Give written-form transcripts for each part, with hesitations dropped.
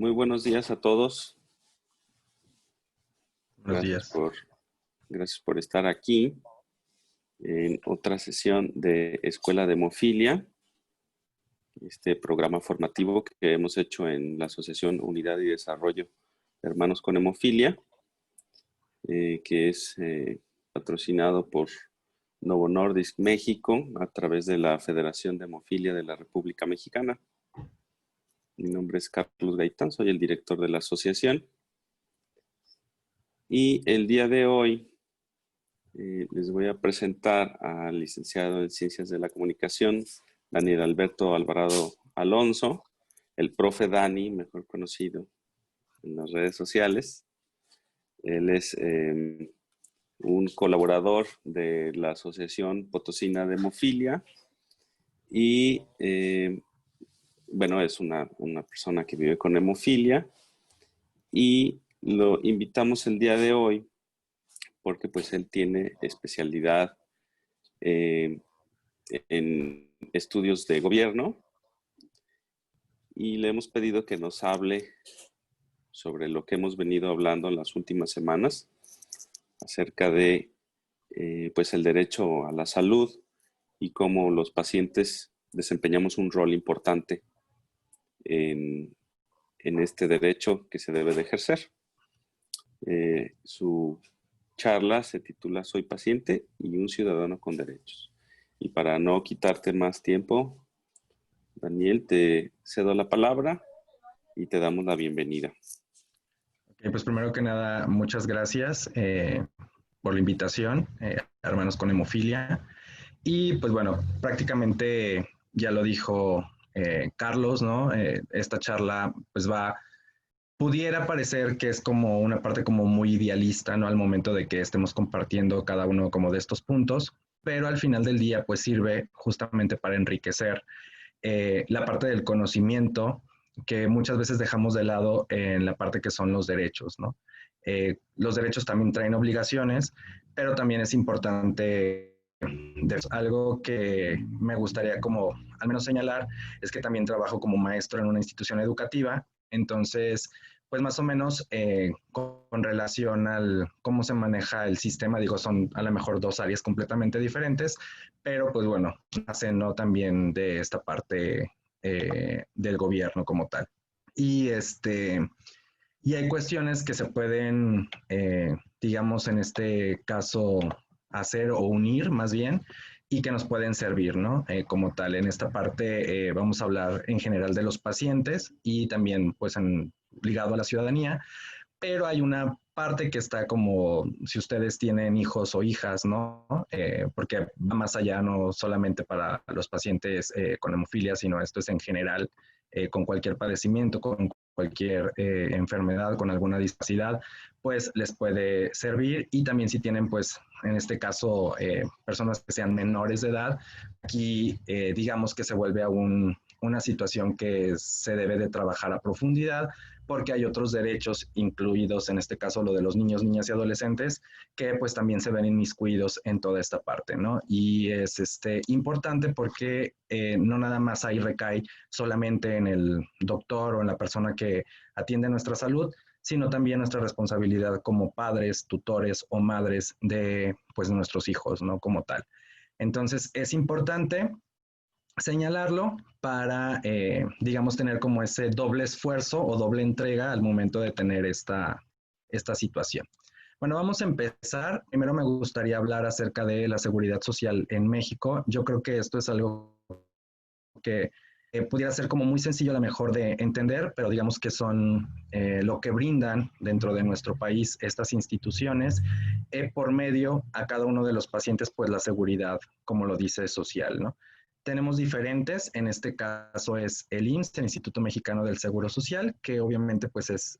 Muy buenos días a todos. Buenos Gracias días. por, gracias por estar aquí en otra sesión de Escuela de Hemofilia, este programa formativo que hemos hecho en la Asociación Unidad y Desarrollo de Hermanos con Hemofilia, que es patrocinado por Novo Nordisk México a través de la Federación de Hemofilia de la República Mexicana. Mi nombre es Carlos Gaitán, soy el director de la asociación. Y el día de hoy les voy a presentar al licenciado en Ciencias de la Comunicación, Daniel Alberto Alvarado Alonso, el profe Dani, mejor conocido en las redes sociales. Él es un colaborador de la Asociación Potosina de Hemofilia y, bueno, es una persona que vive con hemofilia y lo invitamos el día de hoy porque pues él tiene especialidad en estudios de gobierno y le hemos pedido que nos hable sobre lo que hemos venido hablando en las últimas semanas acerca de pues el derecho a la salud y cómo los pacientes desempeñamos un rol importante en este derecho que se debe de ejercer. Su charla se titula Soy paciente y un ciudadano con derechos. Y para no quitarte más tiempo, Daniel, te cedo la palabra y te damos la bienvenida. Pues primero que nada, muchas gracias por la invitación, Hermanos con Hemofilia. Y pues bueno, prácticamente ya lo dijo Carlos, ¿no? Esta charla pues pudiera parecer que es como una parte como muy idealista, ¿no? Al momento de que estemos compartiendo cada uno como de estos puntos, pero al final del día pues sirve justamente para enriquecer la parte del conocimiento que muchas veces dejamos de lado en la parte que son los derechos, ¿no? Los derechos también traen obligaciones, pero también es importante algo que me gustaría como al menos señalar es que también trabajo como maestro en una institución educativa, entonces pues más o menos con relación al cómo se maneja el sistema, digo, son a lo mejor dos áreas completamente diferentes, pero pues bueno, hacen ¿no? También de esta parte del gobierno como tal. Y, y hay cuestiones que se pueden, digamos, en este caso, hacer o unir más bien, y que nos pueden servir, ¿no? Como tal, en esta parte vamos a hablar en general de los pacientes y también, pues, ligado a la ciudadanía, pero hay una parte que está como si ustedes tienen hijos o hijas, ¿no? Porque va más allá, no solamente para los pacientes con hemofilia, sino esto es en general con cualquier padecimiento, con cualquier enfermedad, con alguna discapacidad, pues les puede servir. Y también si tienen, pues, en este caso, personas que sean menores de edad, aquí digamos que se vuelve aún una situación que se debe de trabajar a profundidad, porque hay otros derechos incluidos, en este caso lo de los niños, niñas y adolescentes, que pues también se ven inmiscuidos en toda esta parte, ¿no? Y es importante porque no nada más ahí recae solamente en el doctor o en la persona que atiende nuestra salud, sino también nuestra responsabilidad como padres, tutores o madres de pues nuestros hijos, ¿no? Como tal. Entonces es importante señalarlo para, digamos, tener como ese doble esfuerzo o doble entrega al momento de tener esta situación. Bueno, vamos a empezar. Primero me gustaría hablar acerca de la seguridad social en México. Yo creo que esto es algo que pudiera ser como muy sencillo a lo mejor de entender, pero digamos que son lo que brindan dentro de nuestro país estas instituciones por medio a cada uno de los pacientes, pues la seguridad, como lo dice social, ¿no? Tenemos diferentes, en este caso es el IMSS, el Instituto Mexicano del Seguro Social, que obviamente pues es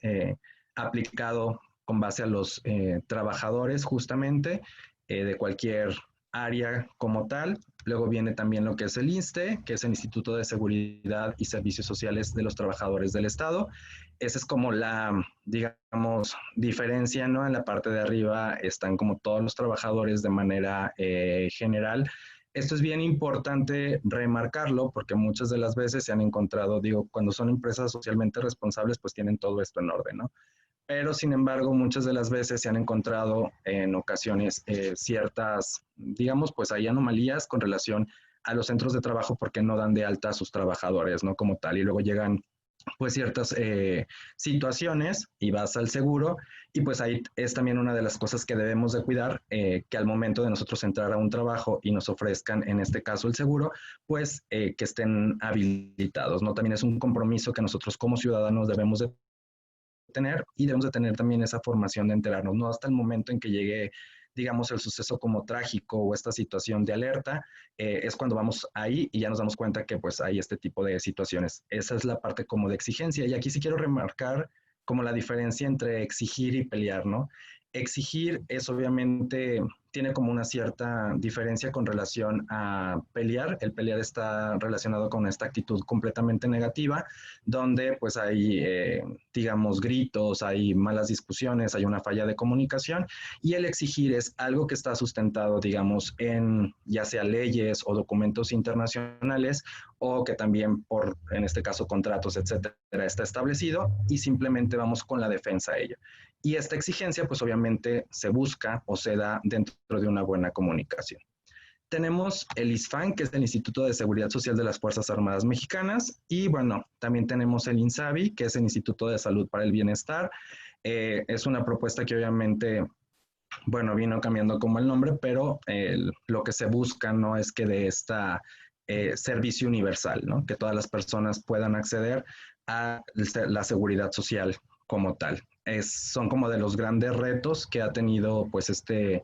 aplicado con base a los trabajadores justamente de cualquier área como tal. Luego viene también lo que es el INSSSTE, que es el Instituto de Seguridad y Servicios Sociales de los Trabajadores del Estado. Esa es como la, digamos, diferencia, ¿no? En la parte de arriba están como todos los trabajadores de manera general Esto es bien importante remarcarlo porque muchas de las veces se han encontrado, digo, cuando son empresas socialmente responsables, pues tienen todo esto en orden, ¿no? Pero sin embargo, muchas de las veces se han encontrado en ocasiones ciertas, digamos, pues hay anomalías con relación a los centros de trabajo porque no dan de alta a sus trabajadores, ¿no? Como tal, y luego llegan pues ciertas situaciones y vas al seguro y pues ahí es también una de las cosas que debemos de cuidar, que al momento de nosotros entrar a un trabajo y nos ofrezcan, en este caso el seguro, pues que estén habilitados, ¿no? También es un compromiso que nosotros como ciudadanos debemos de tener y debemos de tener también esa formación de enterarnos, no hasta el momento en que llegue, digamos, el suceso como trágico o esta situación de alerta, es cuando vamos ahí y ya nos damos cuenta que pues hay este tipo de situaciones. Esa es la parte como de exigencia y aquí sí quiero remarcar como la diferencia entre exigir y pelear, ¿no? Exigir es obviamente, tiene como una cierta diferencia con relación a pelear. El pelear está relacionado con esta actitud completamente negativa, donde pues hay, digamos, gritos, hay malas discusiones, hay una falla de comunicación y el exigir es algo que está sustentado, digamos, en ya sea leyes o documentos internacionales o que también por, en este caso, contratos, etcétera, está establecido y simplemente vamos con la defensa a ello. Y esta exigencia, pues obviamente se busca o se da dentro de una buena comunicación. Tenemos el ISFAN, que es el Instituto de Seguridad Social de las Fuerzas Armadas Mexicanas, y bueno, también tenemos el INSABI, que es el Instituto de Salud para el Bienestar. Es una propuesta que obviamente, bueno, vino cambiando como el nombre, pero lo que se busca no es que de esta servicio universal, ¿no? Que todas las personas puedan acceder a la seguridad social como tal. Son como de los grandes retos que ha tenido pues este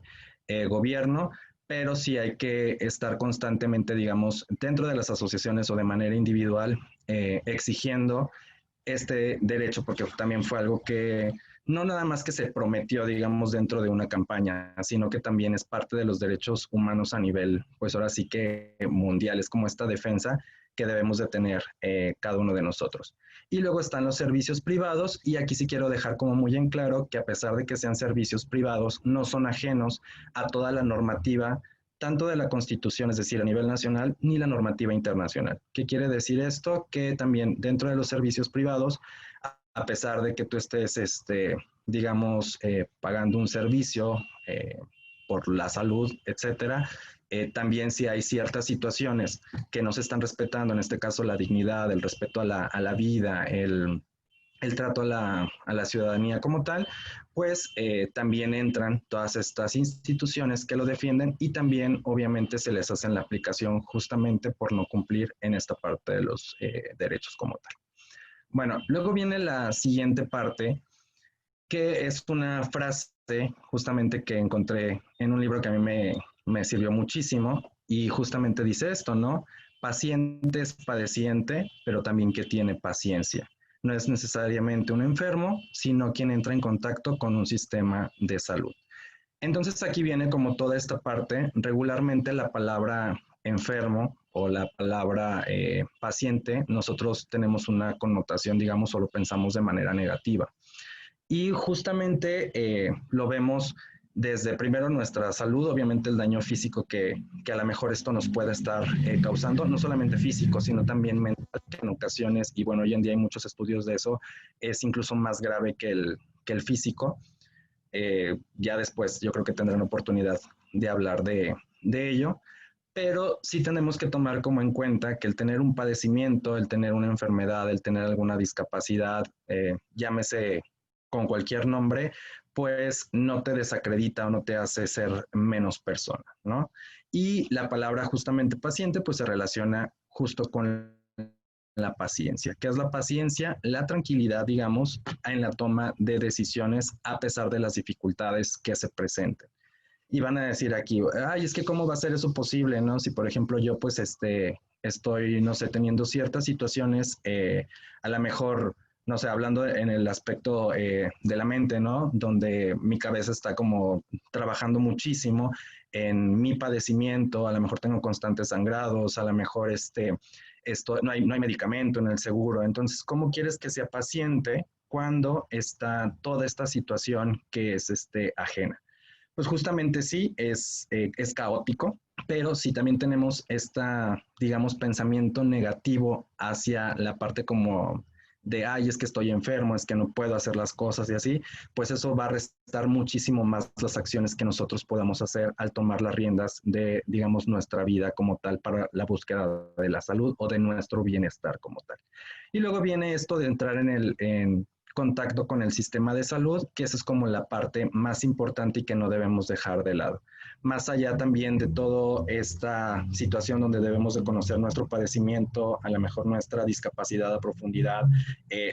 gobierno, pero sí hay que estar constantemente, digamos, dentro de las asociaciones o de manera individual, exigiendo este derecho, porque también fue algo que no nada más que se prometió, digamos, dentro de una campaña, sino que también es parte de los derechos humanos a nivel, pues ahora sí que mundial, es como esta defensa que debemos de tener cada uno de nosotros. Y luego están los servicios privados, y aquí sí quiero dejar como muy en claro que a pesar de que sean servicios privados, no son ajenos a toda la normativa tanto de la Constitución, es decir, a nivel nacional, ni la normativa internacional. ¿Qué quiere decir esto? Que también dentro de los servicios privados, a pesar de que tú estés, digamos, pagando un servicio por la salud, etcétera, también si hay ciertas situaciones que no se están respetando, en este caso la dignidad, el respeto a la vida, el trato a la ciudadanía como tal, pues también entran todas estas instituciones que lo defienden y también obviamente se les hace la aplicación justamente por no cumplir en esta parte de los derechos como tal. Bueno, luego viene la siguiente parte, que es una frase justamente que encontré en un libro que a mí me sirvió muchísimo y justamente dice esto, ¿no? Paciente es padeciente, pero también que tiene paciencia. No es necesariamente un enfermo, sino quien entra en contacto con un sistema de salud. Entonces aquí viene como toda esta parte, regularmente la palabra enfermo o la palabra paciente, nosotros tenemos una connotación, digamos, o lo pensamos de manera negativa. Y justamente lo vemos desde primero nuestra salud, obviamente el daño físico que a lo mejor esto nos puede estar causando, no solamente físico, sino también mental, que en ocasiones, y bueno, hoy en día hay muchos estudios de eso, es incluso más grave que el físico. Ya después yo creo que tendrán oportunidad de hablar de ello, pero sí tenemos que tomar como en cuenta que el tener un padecimiento, el tener una enfermedad, el tener alguna discapacidad, llámese con cualquier nombre, pues no te desacredita o no te hace ser menos persona, ¿no? Y la palabra justamente paciente, pues se relaciona justo con la paciencia. ¿Qué es la paciencia? La tranquilidad, digamos, en la toma de decisiones a pesar de las dificultades que se presenten. Y van a decir aquí, ay, es que cómo va a ser eso posible, ¿no? Si, por ejemplo, yo pues estoy, no sé, teniendo ciertas situaciones, a lo mejor, no sé, hablando en el aspecto de la mente, ¿no? Donde mi cabeza está como trabajando muchísimo en mi padecimiento, a lo mejor tengo constantes sangrados, a lo mejor no hay medicamento en el seguro. Entonces, ¿cómo quieres que sea paciente cuando está toda esta situación que es ajena? Pues justamente sí, es caótico, pero si también tenemos digamos, pensamiento negativo hacia la parte como de, ay, es que estoy enfermo, es que no puedo hacer las cosas y así, pues eso va a restar muchísimo más las acciones que nosotros podamos hacer al tomar las riendas de, digamos, nuestra vida como tal para la búsqueda de la salud o de nuestro bienestar como tal. Y luego viene esto de entrar en contacto con el sistema de salud, que esa es como la parte más importante y que no debemos dejar de lado. Más allá también de toda esta situación donde debemos de conocer nuestro padecimiento, a lo mejor nuestra discapacidad a profundidad,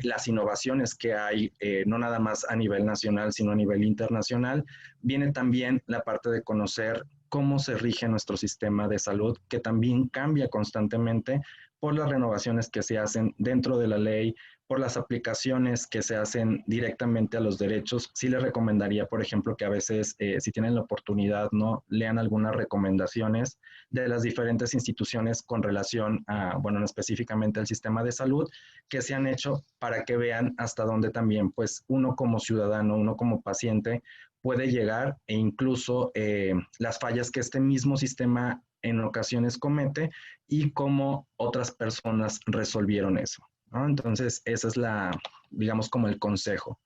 las innovaciones que hay, no nada más a nivel nacional, sino a nivel internacional, viene también la parte de conocer cómo se rige nuestro sistema de salud, que también cambia constantemente por las renovaciones que se hacen dentro de la ley, por las aplicaciones que se hacen directamente a los derechos. Sí les recomendaría, por ejemplo, que a veces, si tienen la oportunidad, ¿no? Lean algunas recomendaciones de las diferentes instituciones con relación a, bueno, específicamente al sistema de salud, que se han hecho para que vean hasta dónde también, pues, uno como ciudadano, uno como paciente, puede llegar e incluso las fallas que este mismo sistema en ocasiones comete y cómo otras personas resolvieron eso, ¿no? Entonces, esa es digamos, como el consejo.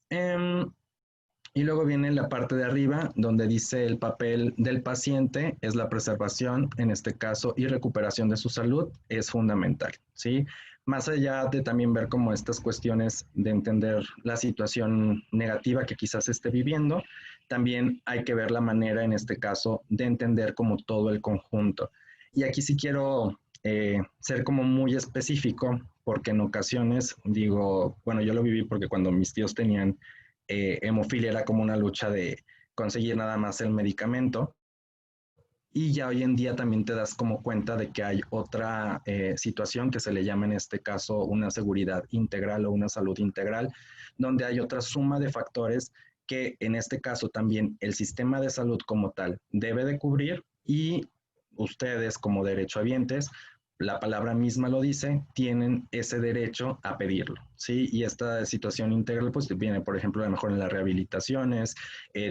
Y luego viene la parte de arriba, donde dice el papel del paciente es la preservación, en este caso, y recuperación de su salud, es fundamental, ¿sí? Más allá de también ver como estas cuestiones de entender la situación negativa que quizás esté viviendo, también hay que ver la manera, en este caso, de entender como todo el conjunto. Y aquí sí quiero ser como muy específico, porque en ocasiones digo, bueno, yo lo viví porque cuando mis tíos tenían hemofilia era como una lucha de conseguir nada más el medicamento. Y ya hoy en día también te das como cuenta de que hay otra situación que se le llama en este caso una seguridad integral o una salud integral, donde hay otra suma de factores que en este caso también el sistema de salud como tal debe de cubrir y ustedes como derechohabientes, la palabra misma lo dice, tienen ese derecho a pedirlo, ¿sí? Y esta situación integral pues viene, por ejemplo, a lo mejor en las rehabilitaciones,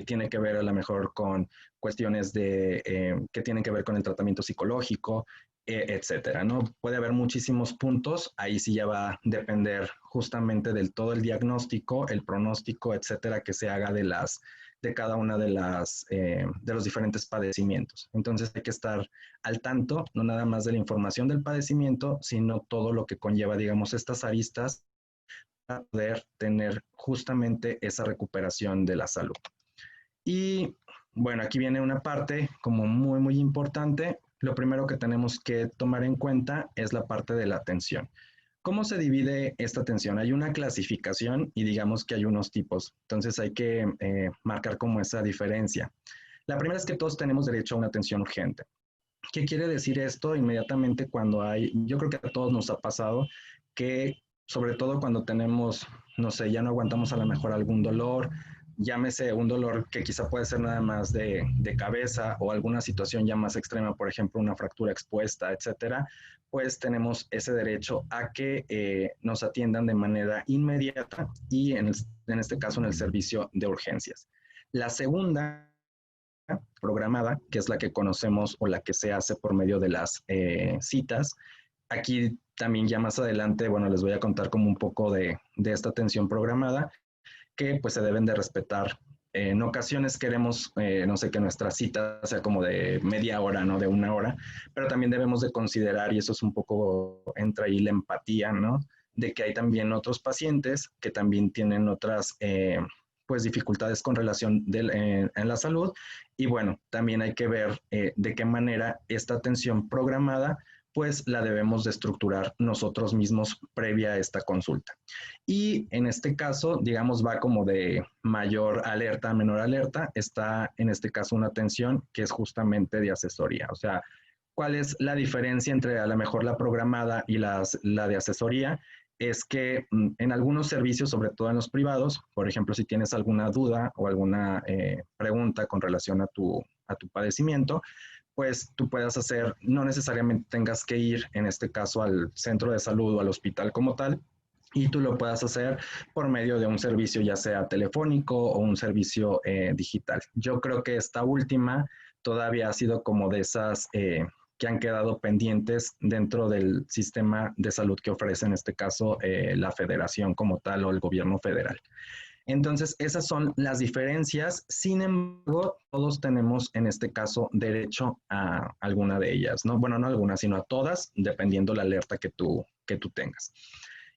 tiene que ver a lo mejor con cuestiones que tienen que ver con el tratamiento psicológico, etcétera, ¿no? Puede haber muchísimos puntos, ahí sí ya va a depender justamente del todo el diagnóstico, el pronóstico, etcétera, que se haga de cada una de los diferentes padecimientos. Entonces hay que estar al tanto, no nada más de la información del padecimiento, sino todo lo que conlleva, digamos, estas aristas para poder tener justamente esa recuperación de la salud. Y bueno, aquí viene una parte como muy, muy importante. Lo primero que tenemos que tomar en cuenta es la parte de la atención. ¿Cómo se divide esta atención? Hay una clasificación y digamos que hay unos tipos. Entonces hay que marcar como esa diferencia. La primera es que todos tenemos derecho a una atención urgente. ¿Qué quiere decir esto? Inmediatamente cuando yo creo que a todos nos ha pasado que sobre todo cuando tenemos, no sé, ya no aguantamos a lo mejor algún dolor, llámese un dolor que quizá puede ser nada más de cabeza o alguna situación ya más extrema, por ejemplo, una fractura expuesta, etcétera, pues tenemos ese derecho a que nos atiendan de manera inmediata y en este caso en el servicio de urgencias. La segunda programada, que es la que conocemos o la que se hace por medio de las citas. Aquí también ya más adelante, bueno, les voy a contar como un poco de esta atención programada, que pues se deben de respetar. En ocasiones queremos, no sé, que nuestra cita sea como de media hora, no de una hora, pero también debemos de considerar, y eso es un poco, entra ahí la empatía, ¿no? De que hay también otros pacientes que también tienen otras pues dificultades con relación en la salud y bueno, también hay que ver de qué manera esta atención programada pues la debemos de estructurar nosotros mismos previa a esta consulta. Y en este caso, digamos, va como de mayor alerta a menor alerta, está en este caso una atención que es justamente de asesoría, o sea, ¿cuál es la diferencia entre a lo mejor la programada y la de asesoría? Es que en algunos servicios, sobre todo en los privados, por ejemplo, si tienes alguna duda o alguna pregunta con relación a tu padecimiento, pues tú puedas hacer, no necesariamente tengas que ir, en este caso, al centro de salud o al hospital como tal, y tú lo puedas hacer por medio de un servicio ya sea telefónico o un servicio digital. Yo creo que esta última todavía ha sido como de esas que han quedado pendientes dentro del sistema de salud que ofrece, en este caso, la federación como tal o el gobierno federal. Entonces, esas son las diferencias. Sin embargo, todos tenemos en este caso derecho a alguna de ellas, ¿no? Bueno, no alguna, sino a todas, dependiendo la alerta que tú tengas.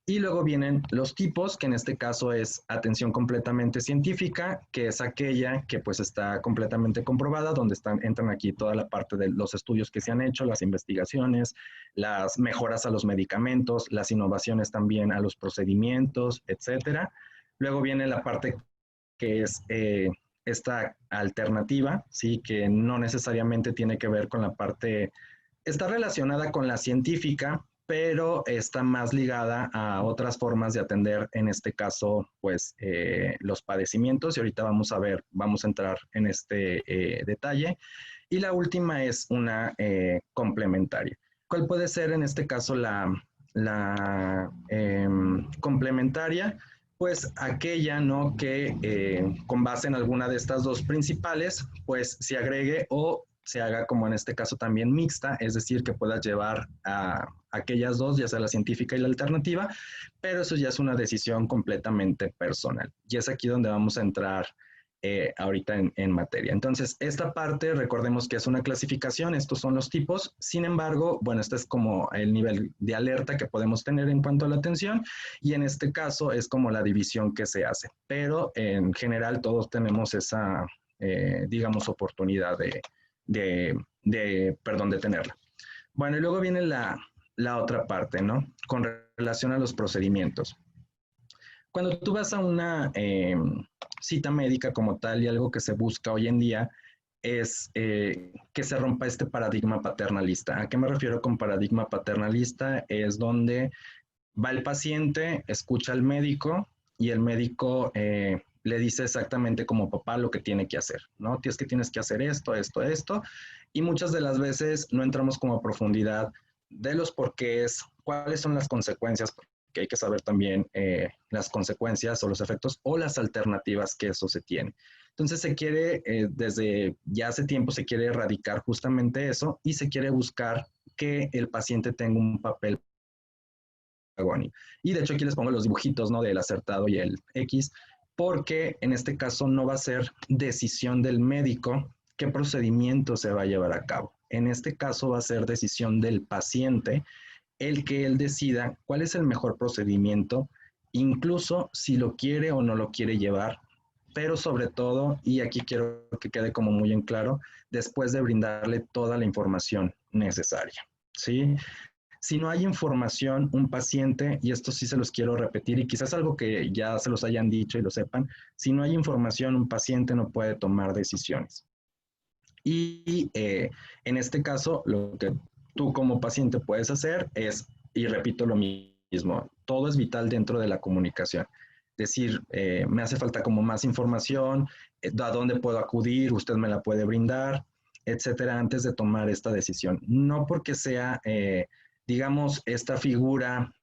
Y luego vienen los tipos, que en este caso es atención completamente científica, que es aquella que pues está completamente comprobada, donde entran aquí toda la parte de los estudios que se han hecho, las investigaciones, las mejoras a los medicamentos, las innovaciones también a los procedimientos, etcétera. Luego viene la parte que es esta alternativa, ¿sí? Que no necesariamente tiene que ver con la parte, está relacionada con la científica, pero está más ligada a otras formas de atender, en este caso, pues, los padecimientos, y ahorita vamos a ver, vamos a entrar en este detalle. Y la última es una complementaria. ¿Cuál puede ser en este caso la complementaria? Pues aquella, ¿no? Que con base en alguna de estas dos principales, pues se agregue o se haga como en este caso también mixta, es decir, que puedas llevar a aquellas dos, ya sea la científica y la alternativa, pero eso ya es una decisión completamente personal. Y es aquí donde vamos a entrar ahorita en materia. Entonces, esta parte, recordemos que es una clasificación, estos son los tipos, sin embargo, bueno, este es como el nivel de alerta que podemos tener en cuanto a la atención, y en este caso es como la división que se hace, pero en general todos tenemos esa, digamos, oportunidad de tenerla. Bueno, y luego viene la otra parte, ¿no? Con relación a los procedimientos. Cuando tú vas a una cita médica como tal, y algo que se busca hoy en día es que se rompa este paradigma paternalista. ¿A qué me refiero con paradigma paternalista? Es donde va el paciente, escucha al médico y el médico le dice exactamente como papá lo que tiene que hacer, ¿no? Es que tienes que hacer esto, esto, esto, y muchas de las veces no entramos como a profundidad de los porqués, cuáles son las consecuencias, que hay que saber también las consecuencias o los efectos o las alternativas que eso se tiene. Entonces se quiere, desde ya hace tiempo se quiere erradicar justamente eso y se quiere buscar que el paciente tenga un papel agónico. Y de hecho aquí les pongo los dibujitos, ¿no? Del acertado y el X, porque en este caso no va a ser decisión del médico qué procedimiento se va a llevar a cabo. En este caso va a ser decisión del paciente el que él decida cuál es el mejor procedimiento, incluso si lo quiere o no lo quiere llevar, pero sobre todo, y aquí quiero que quede como muy en claro, después de brindarle toda la información necesaria, ¿sí? Si no hay información, un paciente, y esto sí se los quiero repetir, y quizás algo que ya se los hayan dicho y lo sepan, si no hay información, un paciente no puede tomar decisiones. Y en este caso, lo que tú como paciente puedes hacer es, y repito lo mismo, todo es vital dentro de la comunicación. Decir, me hace falta como más información, a dónde puedo acudir, usted me la puede brindar, etcétera, antes de tomar esta decisión. No porque sea, digamos, esta figura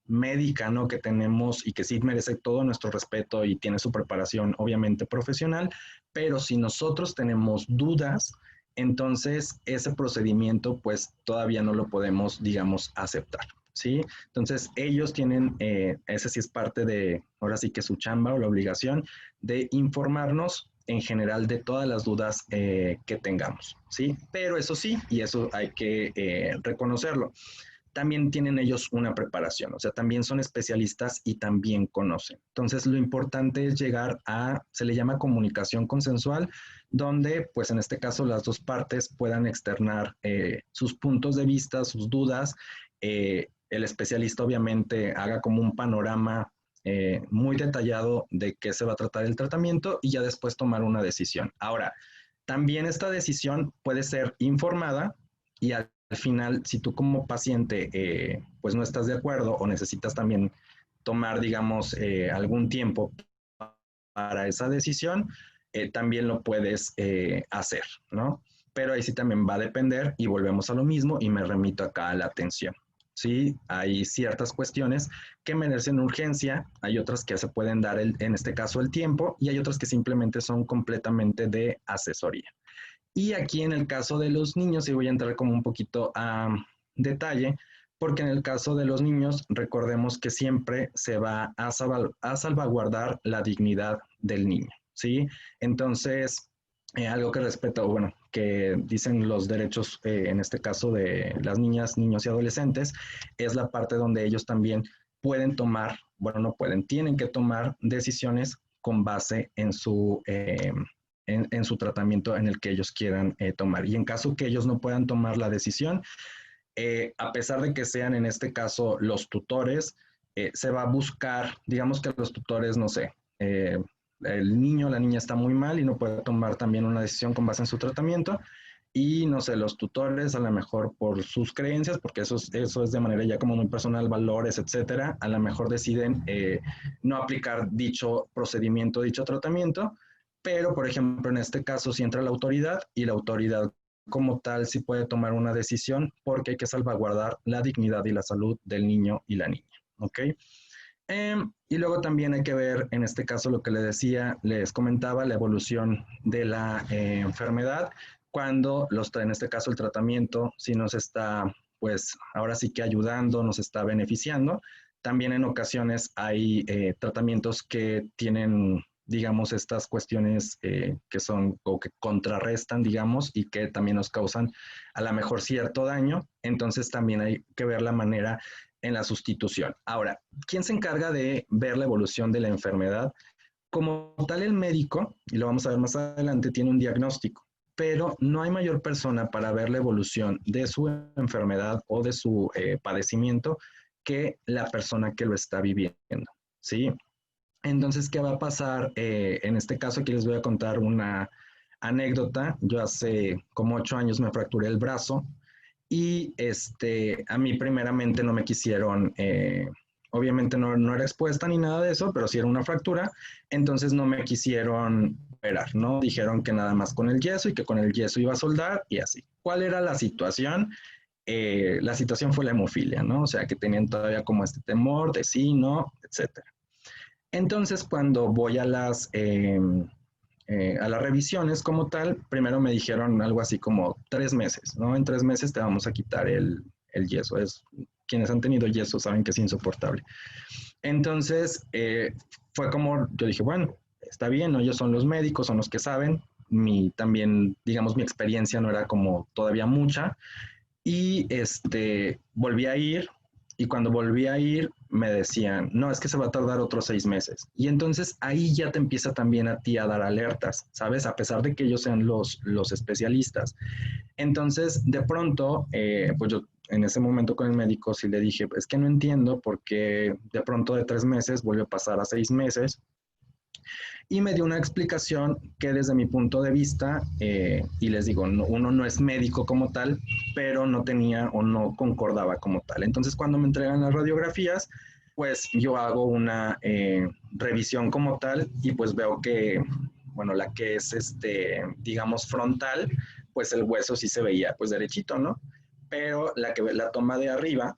médica, ¿no? Que tenemos y que sí merece todo nuestro respeto y tiene su preparación, obviamente, profesional, pero si nosotros tenemos dudas, entonces ese procedimiento pues todavía no lo podemos, digamos, aceptar, ¿sí? Entonces ellos tienen, ese sí es parte de, ahora sí que su chamba o la obligación de informarnos en general de todas las dudas que tengamos, ¿sí? Pero eso sí, y eso hay que reconocerlo, también tienen ellos una preparación, o sea, también son especialistas y también conocen. Entonces, lo importante es llegar a, se le llama comunicación consensual, donde, pues en este caso, las dos partes puedan externar sus puntos de vista, sus dudas. El especialista obviamente haga como un panorama muy detallado de qué se va a tratar el tratamiento y ya después tomar una decisión. Ahora, también esta decisión puede ser informada y al final, si tú como paciente pues no estás de acuerdo o necesitas también tomar, digamos, algún tiempo para esa decisión, también lo puedes hacer, ¿no? Pero ahí sí también va a depender y volvemos a lo mismo y me remito acá a la atención, ¿sí? Hay ciertas cuestiones que merecen urgencia, hay otras que se pueden dar, en este caso, el tiempo, y hay otras que simplemente son completamente de asesoría. Y aquí en el caso de los niños, y voy a entrar como un poquito a detalle, porque en el caso de los niños, recordemos que siempre se va a salvaguardar la dignidad del niño, ¿sí? Entonces, algo que respeto, bueno, que dicen los derechos, en este caso de las niñas, niños y adolescentes, es la parte donde ellos también pueden tomar, bueno, no pueden, tienen que tomar decisiones con base en su tratamiento en el que ellos quieran tomar. Y en caso que ellos no puedan tomar la decisión, a pesar de que sean en este caso los tutores, se va a buscar, digamos que los tutores, no sé, el niño o la niña está muy mal y no puede tomar también una decisión con base en su tratamiento. Y no sé, los tutores a lo mejor por sus creencias, porque eso es de manera ya como muy personal, valores, etcétera, a lo mejor deciden no aplicar dicho procedimiento, dicho tratamiento, pero por ejemplo en este caso si entra la autoridad y la autoridad como tal sí puede tomar una decisión porque hay que salvaguardar la dignidad y la salud del niño y la niña, ¿ok? Y luego también hay que ver, en este caso, lo que les decía, les comentaba, la evolución de la enfermedad, cuando en este caso el tratamiento, si nos está, pues ahora sí que ayudando, nos está beneficiando. También en ocasiones hay tratamientos que tienen, digamos, estas cuestiones que son o que contrarrestan, digamos, y que también nos causan a lo mejor cierto daño. Entonces también hay que ver la manera en la sustitución. Ahora, ¿quién se encarga de ver la evolución de la enfermedad? Como tal, el médico, y lo vamos a ver más adelante, tiene un diagnóstico, pero no hay mayor persona para ver la evolución de su enfermedad o de su padecimiento que la persona que lo está viviendo, ¿sí? Entonces, ¿qué va a pasar? En este caso, aquí les voy a contar una anécdota. Yo hace como 8 años me fracturé el brazo y a mí primeramente no me quisieron, obviamente no era expuesta ni nada de eso, pero sí era una fractura, entonces no me quisieron operar, ¿no? Dijeron que nada más con el yeso y que con el yeso iba a soldar y así. ¿Cuál era la situación? La situación fue la hemofilia, ¿no? O sea, que tenían todavía como este temor de sí, no, etcétera. Entonces, cuando voy a las revisiones como tal, primero me dijeron algo así como 3 meses, ¿no? En 3 meses te vamos a quitar el yeso. Quienes han tenido yeso saben que es insoportable. Entonces, fue como, yo dije, bueno, está bien, ¿no? Ellos son los médicos, son los que saben. También, digamos, mi experiencia no era como todavía mucha. Y volví a ir y cuando volví a ir me decían, no, es que se va a tardar otros 6 meses. Y entonces ahí ya te empieza también a ti a dar alertas, ¿sabes? A pesar de que ellos sean los especialistas. Entonces, de pronto, pues yo en ese momento con el médico sí le dije, es que no entiendo por qué de pronto de 3 meses vuelve a pasar a 6 meses y me dio una explicación que desde mi punto de vista, y les digo, uno no es médico como tal, pero no tenía o no concordaba como tal. Entonces cuando me entregan las radiografías, pues yo hago una revisión como tal y pues veo que, bueno, la que es, digamos, frontal, pues el hueso sí se veía pues derechito, ¿no? Pero la toma de arriba,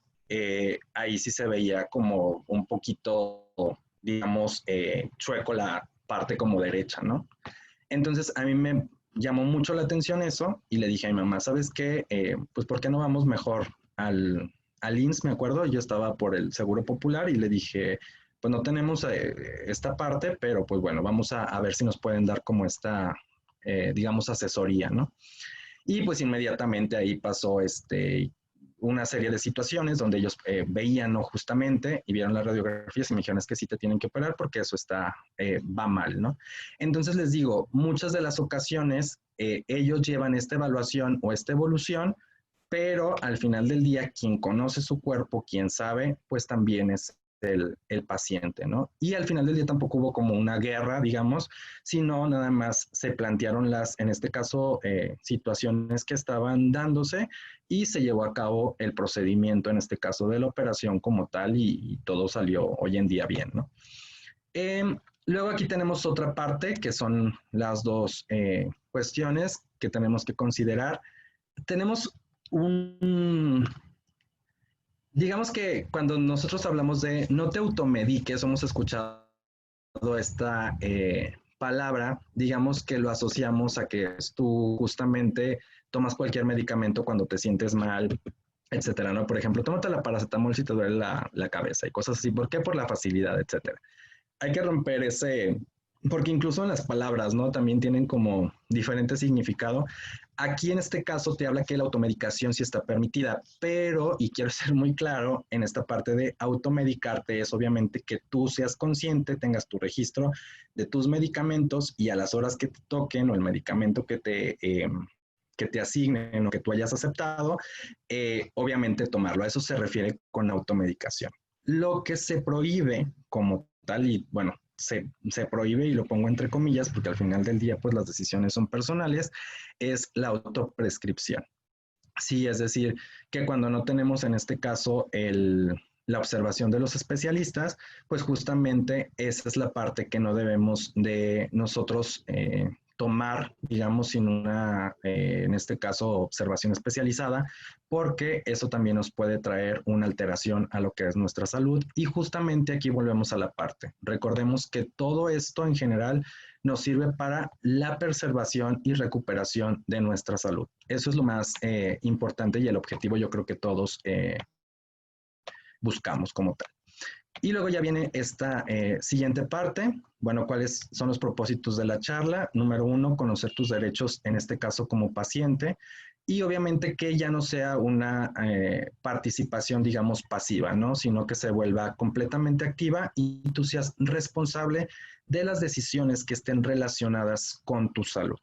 ahí sí se veía como un poquito, digamos, chueco la parte como derecha, ¿no? Entonces a mí me llamó mucho la atención eso y le dije a mi mamá, ¿sabes qué? Pues ¿por qué no vamos mejor al IMSS? Me acuerdo, yo estaba por el Seguro Popular y le dije, pues no tenemos esta parte, pero pues bueno, vamos a ver si nos pueden dar como esta, digamos, asesoría, ¿no? Y pues inmediatamente ahí pasó una serie de situaciones donde ellos veían, ¿no? Justamente y vieron las radiografías y me dijeron es que sí te tienen que operar porque eso va mal, ¿no? Entonces les digo, muchas de las ocasiones ellos llevan esta evaluación o esta evolución, pero al final del día quien conoce su cuerpo, quien sabe, pues también es el paciente, ¿no? Y al final del día tampoco hubo como una guerra, digamos, sino nada más se plantearon en este caso, situaciones que estaban dándose y se llevó a cabo el procedimiento, en este caso de la operación como tal, y todo salió hoy en día bien, ¿no? Luego aquí tenemos otra parte que son las dos cuestiones que tenemos que considerar. Tenemos un, Digamos que cuando nosotros hablamos de no te automediques, hemos escuchado esta palabra, digamos que lo asociamos a que tú justamente tomas cualquier medicamento cuando te sientes mal, etcétera, ¿no? Por ejemplo, tómate la paracetamol si te duele la cabeza y cosas así. ¿Por qué? Por la facilidad, etcétera. Hay que romper ese, porque incluso en las palabras, ¿no? También tienen como diferente significado. Aquí en este caso te habla que la automedicación sí está permitida, pero, y quiero ser muy claro, en esta parte de automedicarte es obviamente que tú seas consciente, tengas tu registro de tus medicamentos y a las horas que te toquen o el medicamento que te asignen o que tú hayas aceptado, obviamente tomarlo. A eso se refiere con automedicación. Lo que se prohíbe como tal, y bueno, se prohíbe y lo pongo entre comillas porque al final del día pues las decisiones son personales, es la autoprescripción. Sí, es decir, que cuando no tenemos en este caso la observación de los especialistas, pues justamente esa es la parte que no debemos de nosotros tomar, digamos, sin una, en este caso, observación especializada, porque eso también nos puede traer una alteración a lo que es nuestra salud. Y justamente aquí volvemos a la parte. Recordemos que todo esto en general nos sirve para la preservación y recuperación de nuestra salud. Eso es lo más importante y el objetivo yo creo que todos buscamos como tal. Y luego ya viene esta siguiente parte. Bueno, ¿cuáles son los propósitos de la charla? Número uno, conocer tus derechos, en este caso como paciente. Y obviamente que ya no sea una participación, digamos, pasiva, ¿no? Sino que se vuelva completamente activa y tú seas responsable de las decisiones que estén relacionadas con tu salud.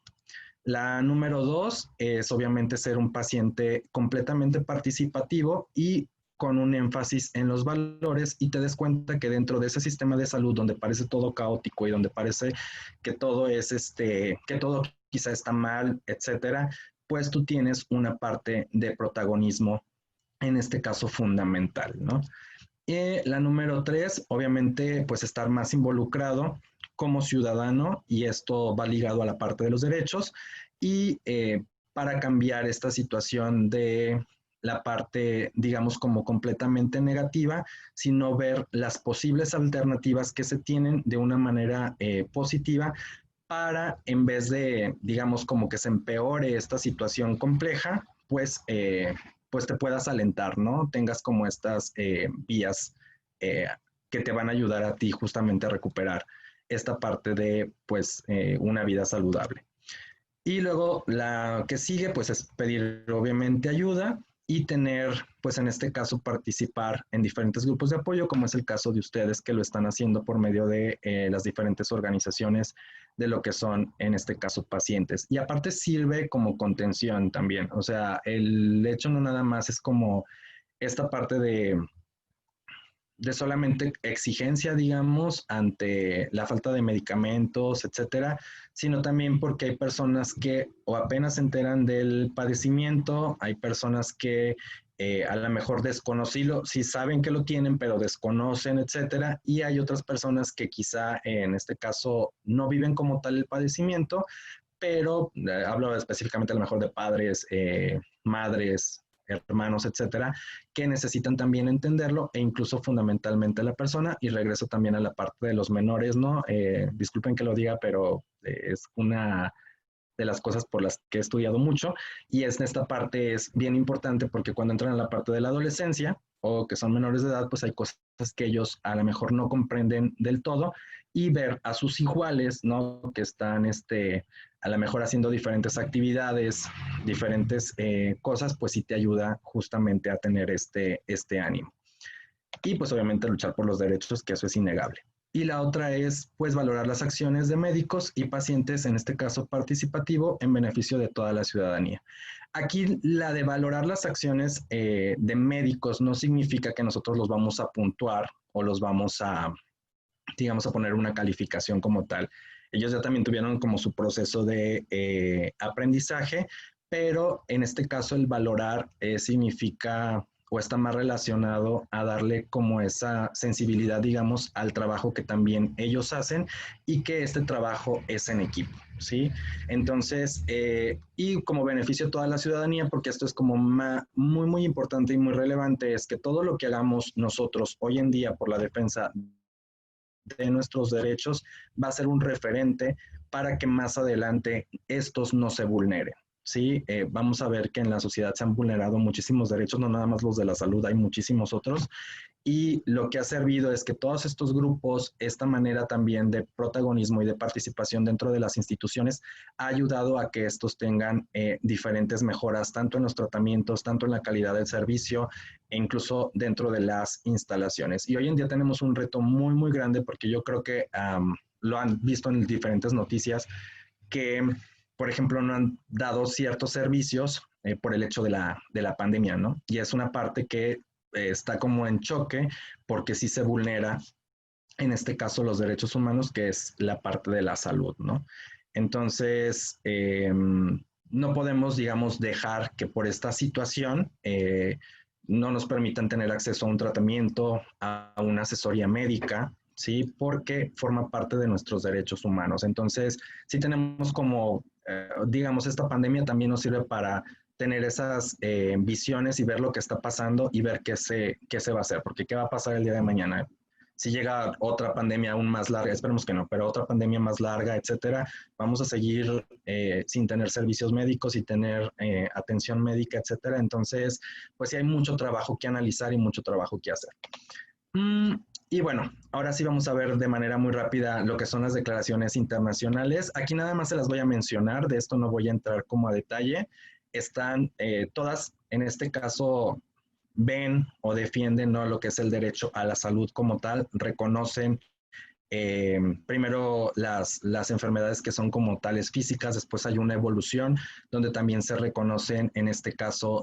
La número dos es obviamente ser un paciente completamente participativo y con un énfasis en los valores y te des cuenta que dentro de ese sistema de salud donde parece todo caótico y donde parece que todo es que todo quizá está mal, etcétera, pues tú tienes una parte de protagonismo, en este caso fundamental, ¿no? La número tres, obviamente, pues estar más involucrado como ciudadano y esto va ligado a la parte de los derechos y para cambiar esta situación de la parte, digamos, como completamente negativa, sino ver las posibles alternativas que se tienen de una manera positiva para, en vez de, digamos, como que se empeore esta situación compleja, pues te puedas alentar, ¿no? Tengas como estas vías eh, que te van a ayudar a ti justamente a recuperar esta parte de, pues, una vida saludable. Y luego la que sigue, pues es pedir obviamente ayuda y tener, pues en este caso, participar en diferentes grupos de apoyo, como es el caso de ustedes que lo están haciendo por medio de las diferentes organizaciones de lo que son, en este caso, pacientes. Y aparte sirve como contención también. O sea, el hecho no nada más es como esta parte de solamente exigencia, digamos, ante la falta de medicamentos, etcétera, sino también porque hay personas que o apenas se enteran del padecimiento, hay personas que a lo mejor desconocido, sí saben que lo tienen, pero desconocen, etcétera, y hay otras personas que quizá en este caso no viven como tal el padecimiento, pero hablo específicamente a lo mejor de padres, madres, hermanos, etcétera, que necesitan también entenderlo e incluso fundamentalmente la persona. Y regreso también a la parte de los menores, ¿no? Disculpen que lo diga, pero es una de las cosas por las que he estudiado mucho y es esta parte es bien importante porque cuando entran en la parte de la adolescencia o que son menores de edad, pues hay cosas que ellos a lo mejor no comprenden del todo y ver a sus iguales, ¿no? Que están a lo mejor haciendo diferentes actividades, diferentes cosas, pues sí te ayuda justamente a tener este ánimo. Y pues obviamente luchar por los derechos, que eso es innegable. Y la otra es pues valorar las acciones de médicos y pacientes, en este caso participativo, en beneficio de toda la ciudadanía. Aquí la de valorar las acciones de médicos no significa que nosotros los vamos a puntuar o los vamos a, digamos, a poner una calificación como tal. Ellos ya también tuvieron como su proceso de aprendizaje, pero en este caso el valorar significa o está más relacionado a darle como esa sensibilidad, digamos, al trabajo que también ellos hacen y que este trabajo es en equipo, ¿sí? Entonces, y como beneficio a toda la ciudadanía, porque esto es como muy, muy importante y muy relevante, es que todo lo que hagamos nosotros hoy en día por la defensa de nuestros derechos va a ser un referente para que más adelante estos no se vulneren. Sí, vamos a ver que en la sociedad se han vulnerado muchísimos derechos, no nada más los de la salud, hay muchísimos otros, y lo que ha servido es que todos estos grupos, esta manera también de protagonismo y de participación dentro de las instituciones, ha ayudado a que estos tengan diferentes mejoras, tanto en los tratamientos, tanto en la calidad del servicio, e incluso dentro de las instalaciones. Y hoy en día tenemos un reto muy, muy grande porque yo creo que lo han visto en diferentes noticias, que, por ejemplo, no han dado ciertos servicios por el hecho de la pandemia, ¿no? Y es una parte que está como en choque porque sí se vulnera, en este caso, los derechos humanos, que es la parte de la salud, ¿no? Entonces, no podemos, digamos, dejar que por esta situación no nos permitan tener acceso a un tratamiento, a una asesoría médica, ¿sí? Porque forma parte de nuestros derechos humanos. Entonces, sí tenemos como, digamos, esta pandemia también nos sirve para tener esas visiones y ver lo que está pasando y ver qué se va a hacer, porque qué va a pasar el día de mañana. Si llega otra pandemia aún más larga, esperemos que no, pero otra pandemia más larga, etcétera, vamos a seguir sin tener servicios médicos y tener atención médica, etcétera. Entonces, pues sí hay mucho trabajo que analizar y mucho trabajo que hacer. Y bueno, ahora sí vamos a ver de manera muy rápida lo que son las declaraciones internacionales. Aquí nada más se las voy a mencionar, de esto no voy a entrar como a detalle. Están todas, en este caso, ven o defienden, ¿no?, lo que es el derecho a la salud como tal, reconocen primero las enfermedades que son como tales físicas, después hay una evolución donde también se reconocen en este caso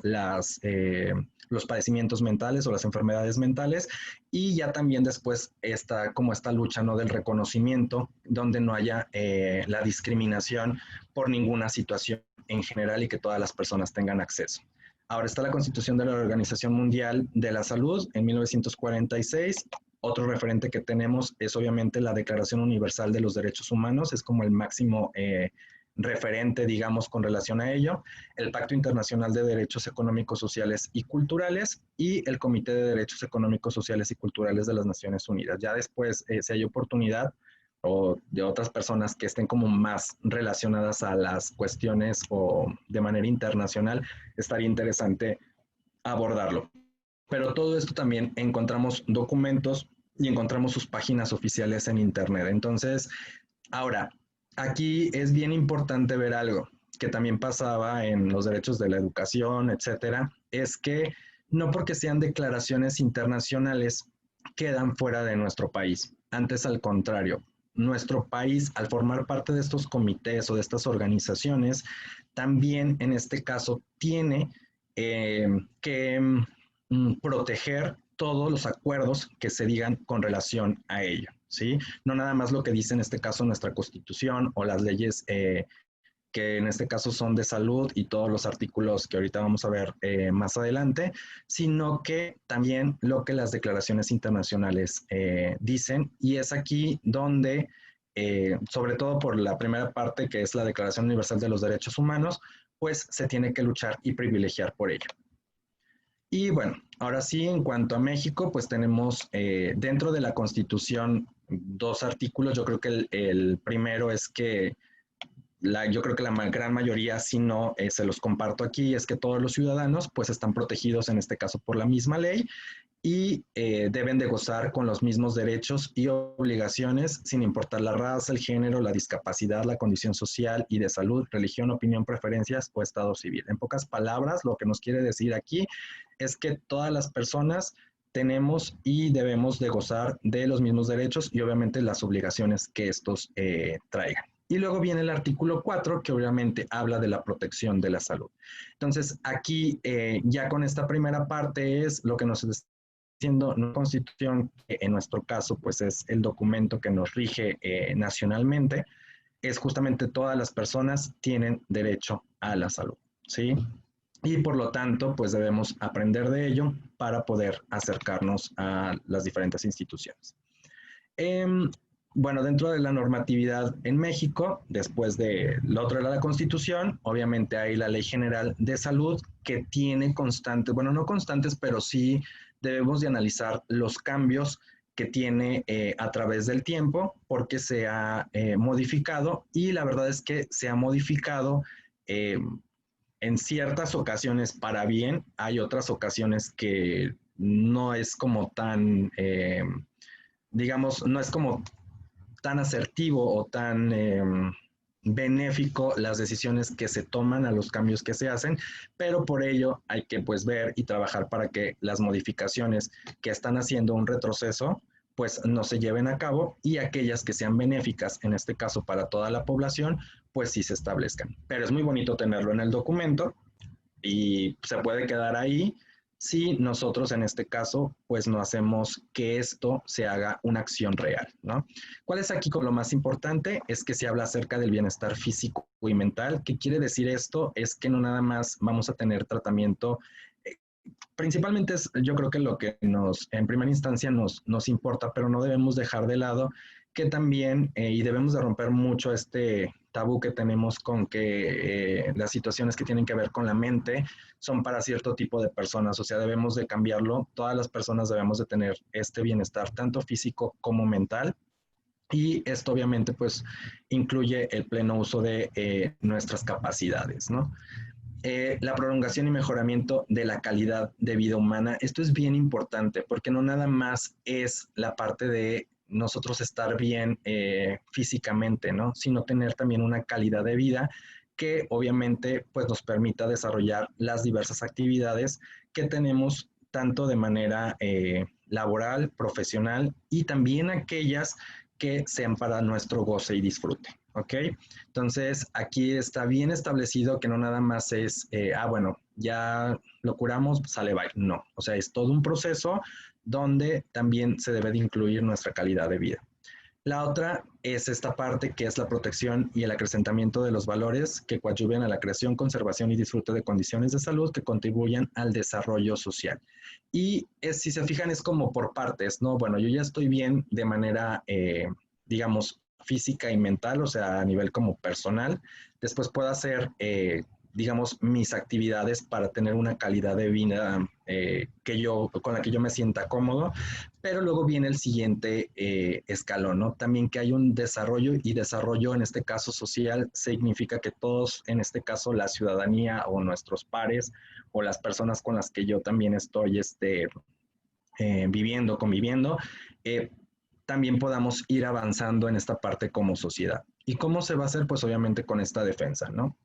los padecimientos mentales o las enfermedades mentales, y ya también después está como esta lucha, ¿no?, del reconocimiento donde no haya la discriminación por ninguna situación en general y que todas las personas tengan acceso. Ahora está la Constitución de la Organización Mundial de la Salud en 1946. Otro referente que tenemos es obviamente la Declaración Universal de los Derechos Humanos, es como el máximo referente, digamos, con relación a ello. El Pacto Internacional de Derechos Económicos, Sociales y Culturales y el Comité de Derechos Económicos, Sociales y Culturales de las Naciones Unidas. Ya después, si hay oportunidad o de otras personas que estén como más relacionadas a las cuestiones o de manera internacional, estaría interesante abordarlo. Pero todo esto también encontramos documentos y encontramos sus páginas oficiales en Internet. Entonces, ahora, aquí es bien importante ver algo que también pasaba en los derechos de la educación, etcétera, es que no porque sean declaraciones internacionales quedan fuera de nuestro país. Antes, al contrario, nuestro país, al formar parte de estos comités o de estas organizaciones, también en este caso tiene que proteger todos los acuerdos que se digan con relación a ello, ¿sí? No nada más lo que dice en este caso nuestra Constitución o las leyes que en este caso son de salud y todos los artículos que ahorita vamos a ver más adelante, sino que también lo que las declaraciones internacionales dicen, y es aquí donde, sobre todo por la primera parte, que es la Declaración Universal de los Derechos Humanos, pues se tiene que luchar y privilegiar por ello. Y bueno, ahora sí, en cuanto a México, pues tenemos dentro de la Constitución dos artículos. Yo creo que el primero es que yo creo que la gran mayoría, si no, se los comparto aquí, es que todos los ciudadanos pues están protegidos en este caso por la misma ley y deben de gozar con los mismos derechos y obligaciones sin importar la raza, el género, la discapacidad, la condición social y de salud, religión, opinión, preferencias o estado civil. En pocas palabras, lo que nos quiere decir aquí es que todas las personas tenemos y debemos de gozar de los mismos derechos y obviamente las obligaciones que estos traigan. Y luego viene el artículo 4, que obviamente habla de la protección de la salud. Entonces, aquí ya con esta primera parte es lo que nos está diciendo la Constitución, que en nuestro caso pues es el documento que nos rige nacionalmente, es justamente todas las personas tienen derecho a la salud, ¿sí? y por lo tanto, pues debemos aprender de ello para poder acercarnos a las diferentes instituciones. Eh, bueno, dentro de la normatividad en México, después de lo otro era la Constitución, obviamente hay la Ley General de Salud que tiene constantes, bueno, no constantes, pero sí debemos de analizar los cambios que tiene a través del tiempo porque se ha modificado y la verdad es que se ha modificado eh, en ciertas ocasiones para bien, hay otras ocasiones que no es como tan, digamos, no es como tan asertivo o tan benéfico las decisiones que se toman a los cambios que se hacen, pero por ello hay que pues ver y trabajar para que las modificaciones que están haciendo un retroceso pues no se lleven a cabo y aquellas que sean benéficas, en este caso para toda la población, pues sí se establezcan. Pero es muy bonito tenerlo en el documento y se puede quedar ahí si nosotros en este caso pues no hacemos que esto se haga una acción real, ¿no? ¿Cuál es aquí lo más importante? Es que se habla acerca del bienestar físico y mental. ¿Qué quiere decir esto? Es que no nada más vamos a tener tratamiento, principalmente es yo creo que lo que nos en primera instancia nos importa, pero no debemos dejar de lado que también, y debemos de romper mucho este tabú que tenemos con que las situaciones que tienen que ver con la mente son para cierto tipo de personas, o sea, debemos de cambiarlo, todas las personas debemos de tener este bienestar, tanto físico como mental, y esto obviamente pues incluye el pleno uso de nuestras capacidades, ¿no? La prolongación y mejoramiento de la calidad de vida humana. Esto es bien importante porque no nada más es la parte de nosotros estar bien físicamente, ¿no? Sino tener también una calidad de vida que obviamente pues nos permita desarrollar las diversas actividades que tenemos tanto de manera laboral, profesional y también aquellas que sean para nuestro goce y disfrute, ¿ok? Entonces, aquí está bien establecido que no nada más es, bueno, ya lo curamos, sale, bye. No, o sea, es todo un proceso donde también se debe de incluir nuestra calidad de vida. La otra es esta parte que es la protección y el acrecentamiento de los valores que coadyuven a la creación, conservación y disfrute de condiciones de salud que contribuyan al desarrollo social. Y si se fijan, es como por partes, ¿no? Bueno, yo ya estoy bien de manera, digamos, física y mental, o sea, a nivel como personal. Después puedo hacer, digamos, mis actividades para tener una calidad de vida con la que yo me sienta cómodo, pero luego viene el siguiente escalón, ¿no? También que hay un desarrollo y desarrollo en este caso social significa que todos, en este caso la ciudadanía o nuestros pares o las personas con las que yo también estoy viviendo, conviviendo, eh, también podamos ir avanzando en esta parte como sociedad. ¿Y cómo se va a hacer? Pues obviamente con esta defensa, ¿no?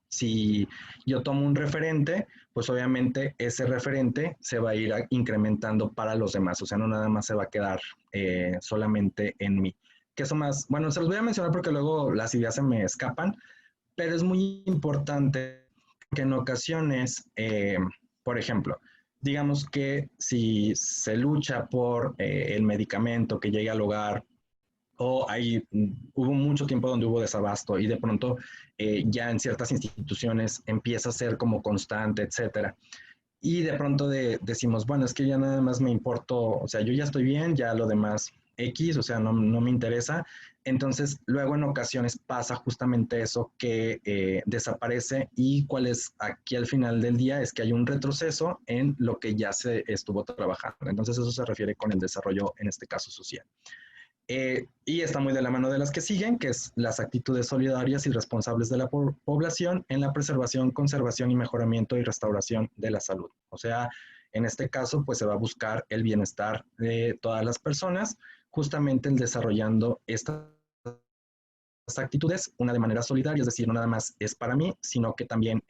Si yo tomo un referente, pues obviamente ese referente se va a ir incrementando para los demás, o sea, no nada más se va a quedar solamente en mí. Que eso más, bueno, se los voy a mencionar porque luego las ideas se me escapan, pero es muy importante que en ocasiones, por ejemplo, digamos que si se lucha por el medicamento que llegue al hogar o hubo mucho tiempo donde hubo desabasto y de pronto ya en ciertas instituciones empieza a ser como constante, etcétera. Y de pronto decimos, bueno, es que ya nada más me importó, o sea, yo ya estoy bien, ya lo demás X, o sea, no me interesa. Entonces, luego en ocasiones pasa justamente eso que desaparece y cuál es aquí al final del día es que hay un retroceso en lo que ya se estuvo trabajando. Entonces, eso se refiere con el desarrollo, en este caso, social. Y está muy de la mano de las que siguen, que es las actitudes solidarias y responsables de la población en la preservación, conservación y mejoramiento y restauración de la salud. O sea, en este caso, pues se va a buscar el bienestar de todas las personas, justamente en desarrollando estas actitudes, una de manera solidaria, es decir, no nada más es para mí, sino que también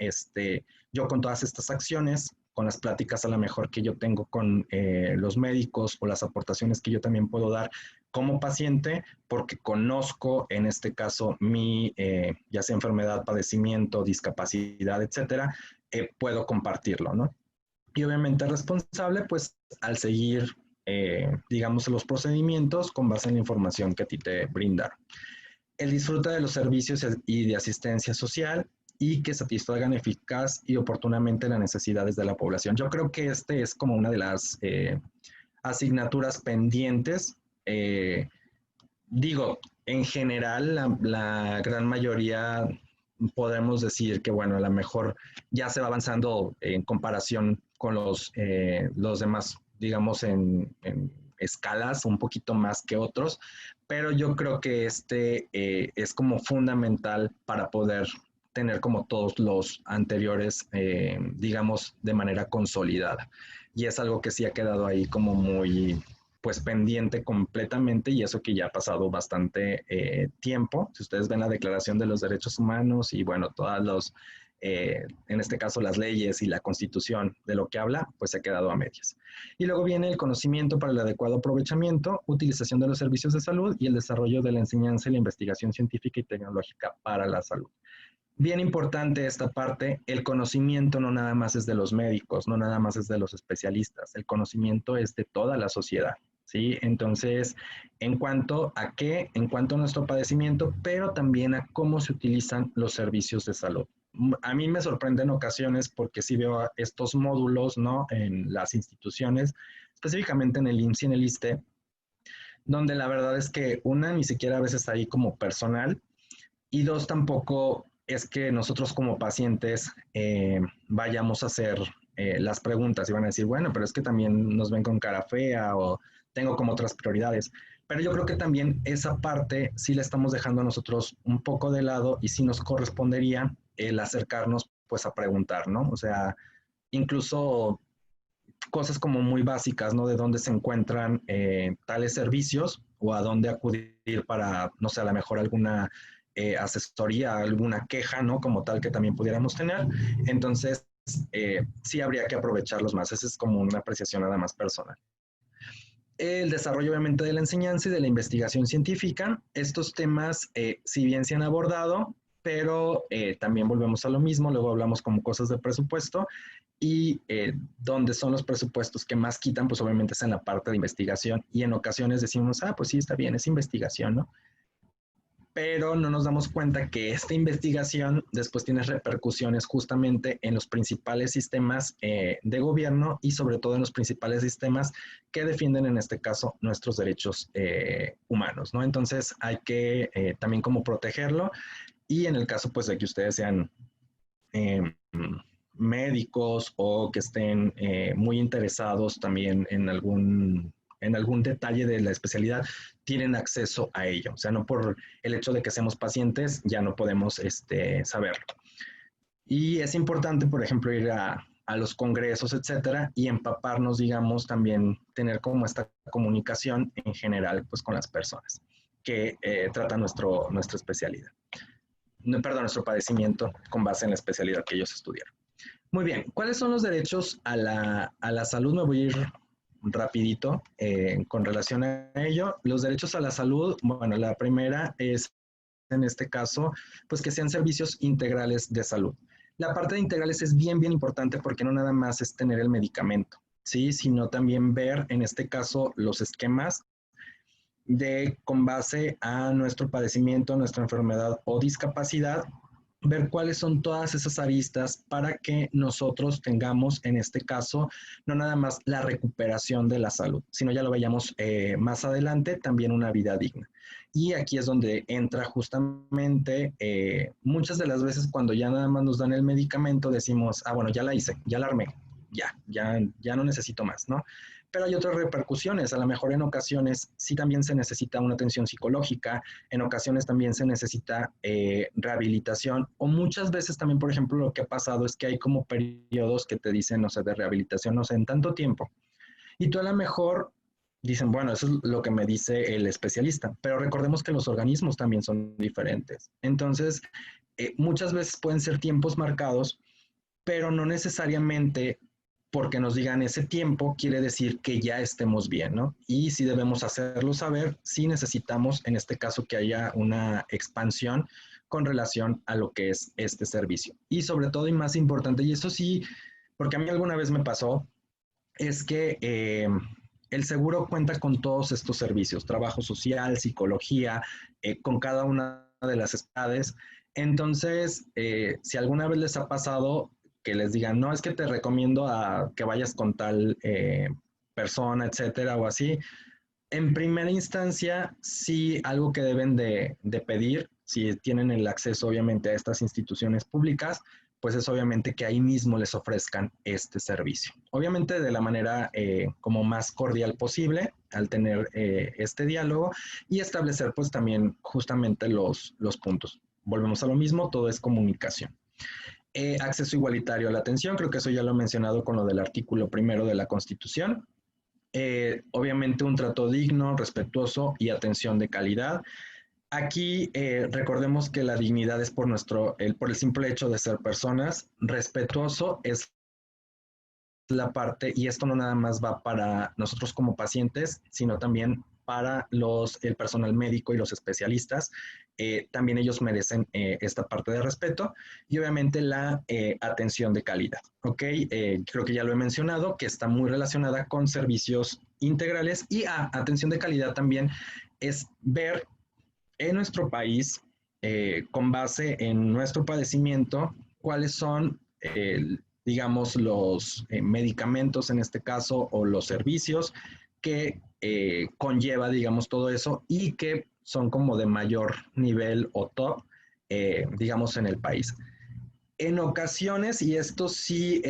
yo con todas estas acciones, con las pláticas a lo mejor que yo tengo con los médicos o las aportaciones que yo también puedo dar como paciente, porque conozco en este caso mi, ya sea enfermedad, padecimiento, discapacidad, etcétera, puedo compartirlo, ¿no? Y obviamente responsable, pues al seguir, digamos, los procedimientos con base en la información que a ti te brindaron. El disfrute de los servicios y de asistencia social y que satisfagan eficaz y oportunamente las necesidades de la población. Yo creo que este es como una de las asignaturas pendientes. Digo, en general, la gran mayoría podemos decir que, bueno, a lo mejor ya se va avanzando en comparación con los demás, digamos, en escalas un poquito más que otros, pero yo creo que este es como fundamental para poder tener como todos los anteriores, digamos, de manera consolidada. Y es algo que sí ha quedado ahí como muy, pues pendiente completamente, y eso que ya ha pasado bastante tiempo. Si ustedes ven la Declaración de los Derechos Humanos y bueno, todas los, en este caso las leyes y la Constitución de lo que habla, pues se ha quedado a medias. Y luego viene el conocimiento para el adecuado aprovechamiento, utilización de los servicios de salud y el desarrollo de la enseñanza y la investigación científica y tecnológica para la salud. Bien importante esta parte, el conocimiento no nada más es de los médicos, no nada más es de los especialistas, el conocimiento es de toda la sociedad, ¿sí? Entonces, en cuanto a qué, en cuanto a nuestro padecimiento, pero también a cómo se utilizan los servicios de salud. A mí me sorprende en ocasiones porque sí veo estos módulos, ¿no? En las instituciones, específicamente en el IMSS y en el ISSSTE, donde la verdad es que una, ni siquiera a veces hay como personal, y dos, tampoco es que nosotros como pacientes vayamos a hacer las preguntas y van a decir, bueno, pero es que también nos ven con cara fea o tengo como otras prioridades. Pero yo creo que también esa parte sí la estamos dejando a nosotros un poco de lado y sí nos correspondería el acercarnos pues a preguntar, ¿no? O sea, incluso cosas como muy básicas, ¿no? De dónde se encuentran tales servicios o a dónde acudir para, no sé, a lo mejor alguna asesoría, alguna queja, ¿no? Como tal que también pudiéramos tener. Entonces, sí habría que aprovecharlos más. Esa es como una apreciación nada más personal. El desarrollo obviamente de la enseñanza y de la investigación científica. Estos temas, si bien se han abordado, pero también volvemos a lo mismo, luego hablamos como cosas de presupuesto y donde son los presupuestos que más quitan, pues obviamente es en la parte de investigación y en ocasiones decimos, ah, pues sí, está bien, es investigación, ¿no? Pero no nos damos cuenta que esta investigación después tiene repercusiones justamente en los principales sistemas de gobierno y sobre todo en los principales sistemas que defienden en este caso nuestros derechos humanos, ¿no? Entonces hay que también como protegerlo y en el caso pues de que ustedes sean eh, médicos o que estén muy interesados también en algún detalle de la especialidad, tienen acceso a ello. O sea, no por el hecho de que seamos pacientes, ya no podemos saberlo. Y es importante, por ejemplo, ir a los congresos, etcétera, y empaparnos, digamos, también tener como esta comunicación en general, pues con las personas que tratan nuestra especialidad. No, perdón, nuestro padecimiento con base en la especialidad que ellos estudiaron. Muy bien, ¿cuáles son los derechos a la salud? Me voy a ir rapidito con relación a ello. Los derechos a la salud, bueno, la primera es, en este caso, pues que sean servicios integrales de salud. La parte de integrales es bien, bien importante porque no nada más es tener el medicamento, ¿sí? Sino también ver, en este caso, los esquemas de, con base a nuestro padecimiento, nuestra enfermedad o discapacidad, ver cuáles son todas esas aristas para que nosotros tengamos, en este caso, no nada más la recuperación de la salud, sino ya lo veamos más adelante, también una vida digna. Y aquí es donde entra justamente, muchas de las veces cuando ya nada más nos dan el medicamento, decimos, ah, bueno, ya la hice, ya la armé, ya no necesito más, ¿no? Pero hay otras repercusiones. A lo mejor en ocasiones sí también se necesita una atención psicológica, en ocasiones también se necesita rehabilitación, o muchas veces también, por ejemplo, lo que ha pasado es que hay como periodos que te dicen, no sé, de rehabilitación, no sé, en tanto tiempo. Y tú a lo mejor dicen, bueno, eso es lo que me dice el especialista, pero recordemos que los organismos también son diferentes. Entonces, muchas veces pueden ser tiempos marcados, pero no necesariamente porque nos digan ese tiempo quiere decir que ya estemos bien, ¿no? Y si debemos hacerlo saber, si necesitamos, en este caso, que haya una expansión con relación a lo que es este servicio. Y sobre todo, y más importante, y eso sí, porque a mí alguna vez me pasó, es que el seguro cuenta con todos estos servicios, trabajo social, psicología, con cada una de las edades. Entonces, si alguna vez les ha pasado que les digan, no, es que te recomiendo a que vayas con tal persona, etcétera, o así, en primera instancia, sí, algo que deben de pedir, si tienen el acceso obviamente a estas instituciones públicas, pues es obviamente que ahí mismo les ofrezcan este servicio. Obviamente de la manera como más cordial posible, al tener este diálogo y establecer pues también justamente los puntos. Volvemos a lo mismo, todo es comunicación. Acceso igualitario a la atención, creo que eso ya lo he mencionado con lo del artículo primero de la Constitución. Obviamente un trato digno, respetuoso y atención de calidad. Aquí recordemos que la dignidad es por el simple hecho de ser personas. Respetuoso es la parte, y esto no nada más va para nosotros como pacientes, sino también para el personal médico y los especialistas. También ellos merecen esta parte de respeto y obviamente la atención de calidad. ¿Ok? Creo que ya lo he mencionado, que está muy relacionada con servicios integrales y atención de calidad también es ver en nuestro país, con base en nuestro padecimiento, cuáles son, digamos, los medicamentos en este caso o los servicios que conlleva, digamos, todo eso y que son como de mayor nivel o top, digamos, en el país. En ocasiones, y esto sí